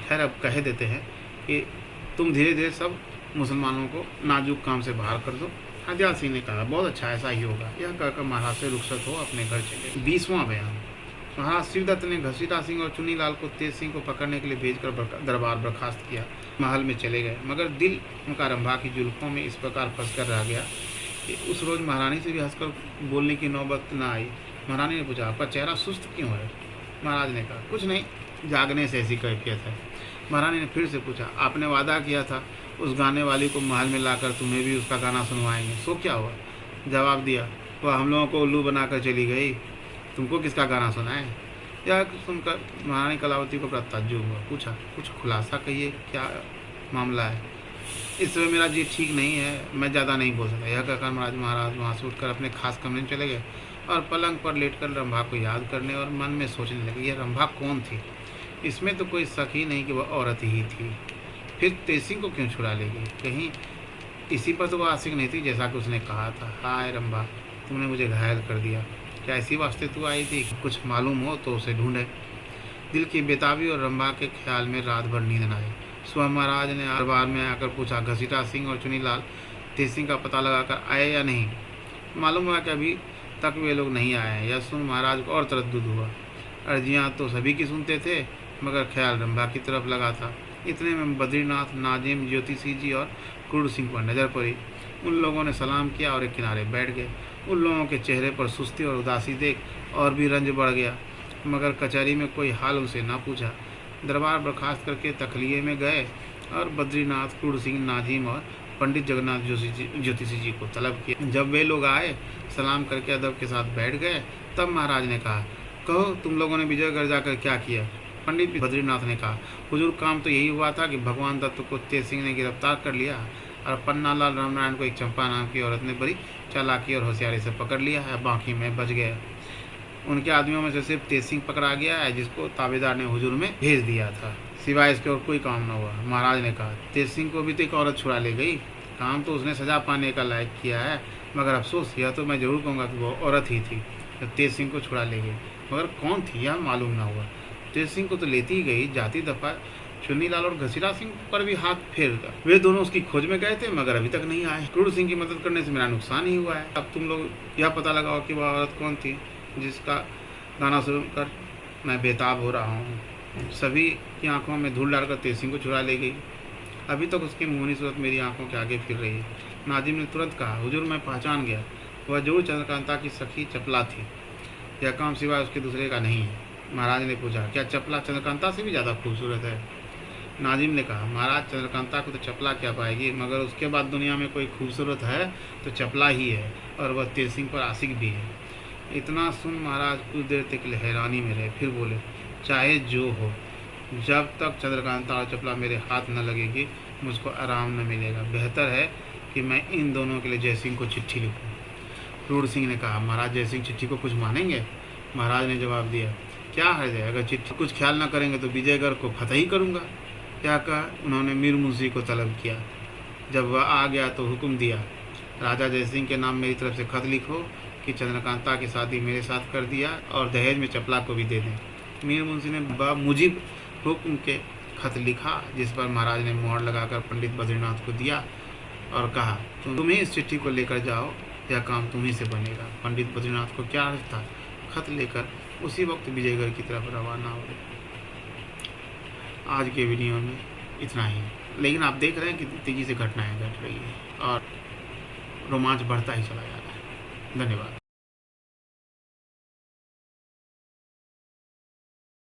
खैर अब कह देते हैं कि तुम धीरे धीरे सब मुसलमानों को नाजुक काम से बाहर कर दो। हरदयाल सिंह ने कहा, बहुत अच्छा, ऐसा ही होगा। यह कहकर महाराज से रुखसत हो अपने घर चले। 20वां बयान। महाराज शिवदत्त ने घसीटा सिंह और चुनीलाल को तेज सिंह को पकड़ने के लिए भेजकर दरबार बर्खास्त किया। महल में चले गए, मगर दिल उनका रंभा की जुल्फों में इस प्रकार फंस कर रह गया कि उस रोज़ महारानी से भी हंसकर बोलने की नौबत न आई। महारानी ने पूछा, आपका चेहरा सुस्त क्यों है? महाराज ने कहा, कुछ नहीं, जागने से ऐसी कैफियत है। महारानी ने फिर से पूछा, आपने वादा किया था उस गाने वाली को महल में लाकर तुम्हें भी उसका गाना सुनवाएंगे, सो क्या हुआ? जवाब दिया, वह हम लोगों को उल्लू बनाकर चली गई, तुमको किसका गाना सुनाए? यह सुनकर महारानी कलावती को बड़ा ताज्जुब हुआ। पूछा, कुछ खुलासा कहिए, क्या मामला है? इस समय मेरा जी ठीक नहीं है, मैं ज़्यादा नहीं बोल सका। यह कहकर महाराज वहाँ से उठकर अपने खास कमरे में चले गए और पलंग पर लेटकर रंभा को याद करने और मन में सोचने लगे, यह रंभा कौन थी? इसमें तो कोई शक ही नहीं कि वह औरत ही थी। फिर तेज सिंह को क्यों छुड़ा ले गई? कहीं इसी पर तो वह आशिक नहीं थी जैसा कि उसने कहा था। हाय रंभा, तुमने मुझे घायल कर दिया। क्या इसी वास्ते तू आई थी? कुछ मालूम हो तो उसे ढूंढे। दिल की बेताबी और रंभा के ख्याल में रात भर नींद न आई। सुबह महाराज ने दरबार में आकर पूछा, घसीटा सिंह और चुनीलाल तेज सिंह का पता लगाकर आए या नहीं? मालूम हुआ कि अभी तक वे लोग नहीं आए हैं। यह सुन महाराज को और तरद्दुद हुआ। अर्जियाँ तो सभी की सुनते थे, मगर ख्याल रंभा की तरफ लगा था। इतने में बद्रीनाथ, नाजिम, ज्योतिषी जी और क्रूर सिंह पर नज़र पड़ी। उन लोगों ने सलाम किया और एक किनारे बैठ गए। उन लोगों के चेहरे पर सुस्ती और उदासी देख और भी रंज बढ़ गया, मगर कचहरी में कोई हाल उनसे ना पूछा। दरबार बर्खास्त करके तखलिए में गए और बद्रीनाथ, क्रूर सिंह, नाजिम और पंडित जगन्नाथ ज्योतिषी जी को तलब किया। जब वे लोग आए, सलाम करके अदब के साथ बैठ गए, तब महाराज ने कहा, कहो तुम लोगों ने विजयगढ़ जाकर क्या किया? पंडित बद्रीनाथ ने कहा, हुजूर, काम तो यही हुआ था कि भगवान दत्त को तेज सिंह ने गिरफ्तार कर लिया और पन्नालाल रामनारायण को एक चंपा नाम की औरत ने बड़ी चालाकी और होशियारी से पकड़ लिया है, बाकी में बच गए। उनके आदमियों में से सिर्फ तेज सिंह पकड़ा गया है, जिसको ताबेदार ने हुजूर में भेज दिया था। सिवाय इसके और कोई काम न हुआ। महाराज ने कहा, तेज सिंह को भी तो एक औरत छुड़ा ले गई। काम तो उसने सजा पाने का लायक किया है, मगर अफसोस यह तो मैं जरूर कहूँगा कि वो औरत ही थी जो तेज सिंह को छुड़ा ले गई, मगर कौन थी यह मालूम ना हुआ। तेज सिंह को तो लेती ही गई, जाती दफा चुन्नीलाल और घसीटा सिंह पर भी हाथ फेर दिया। वे दोनों उसकी खोज में गए थे, मगर अभी तक नहीं आए। क्रूर सिंह की मदद करने से मेरा नुकसान ही हुआ है। अब तुम लोग यह पता लगाओ कि वह औरत कौन थी जिसका गाना सुनकर मैं बेताब हो रहा हूँ। सभी की आंखों में धूल डालकर तेज सिंह को छुड़ा ले गई। अभी तक उसकी मुहनी सूरत मेरी आंखों के आगे फिर रही है। नाजिम ने तुरंत कहा, हुजूर, मैं पहचान गया, वह जरूर चंद्रकांता की सखी चपला थी। यह काम सिवाय उसके दूसरे का नहीं है। महाराज ने पूछा, क्या चपला चंद्रकांता से भी ज़्यादा खूबसूरत है? नाजिम ने कहा, महाराज, चंद्रकांता को तो चपला क्या पाएगी, मगर उसके बाद दुनिया में कोई खूबसूरत है तो चपला ही है, और वह तेज सिंह पर आशिक भी है। इतना सुन महाराज कुछ देर तक हैरानी में रहे, फिर बोले, चाहे जो हो, जब तक चंद्रकांता और चपला मेरे हाथ न लगेगी मुझको आराम न मिलेगा। बेहतर है कि मैं इन दोनों के लिए जयसिंह को चिट्ठी लिखूं। क्रूर सिंह ने कहा, महाराज, जयसिंह चिट्ठी को कुछ मानेंगे? महाराज ने जवाब दिया, क्या हर्ज है, अगर चिट्ठी कुछ ख्याल न करेंगे तो विजयगढ़ को फतह ही करूँगा। क्या कहा? उन्होंने मीर मुंशी को तलब किया। जब वह आ गया तो हुक्म दिया, राजा जयसिंह के नाम मेरी तरफ से खत लिखो कि चंद्रकांता की शादी मेरे साथ कर दिया और दहेज में चपला को भी दे दें। मीर मुंशी ने मुजिब हुक्म के खत लिखा, जिस पर महाराज ने मोहर लगाकर पंडित बद्रीनाथ को दिया और कहा, तुम ही इस चिट्ठी को लेकर जाओ, यह काम तुम्ही से बनेगा। पंडित बद्रीनाथ को क्या अर्थ था, खत लेकर उसी वक्त विजयगढ़ की तरफ रवाना हो गए। आज के वीडियो में इतना ही, लेकिन आप देख रहे हैं कि तेज़ी से घटनाएं घट रही है और रोमांच बढ़ता ही चला जा रहा है। धन्यवाद।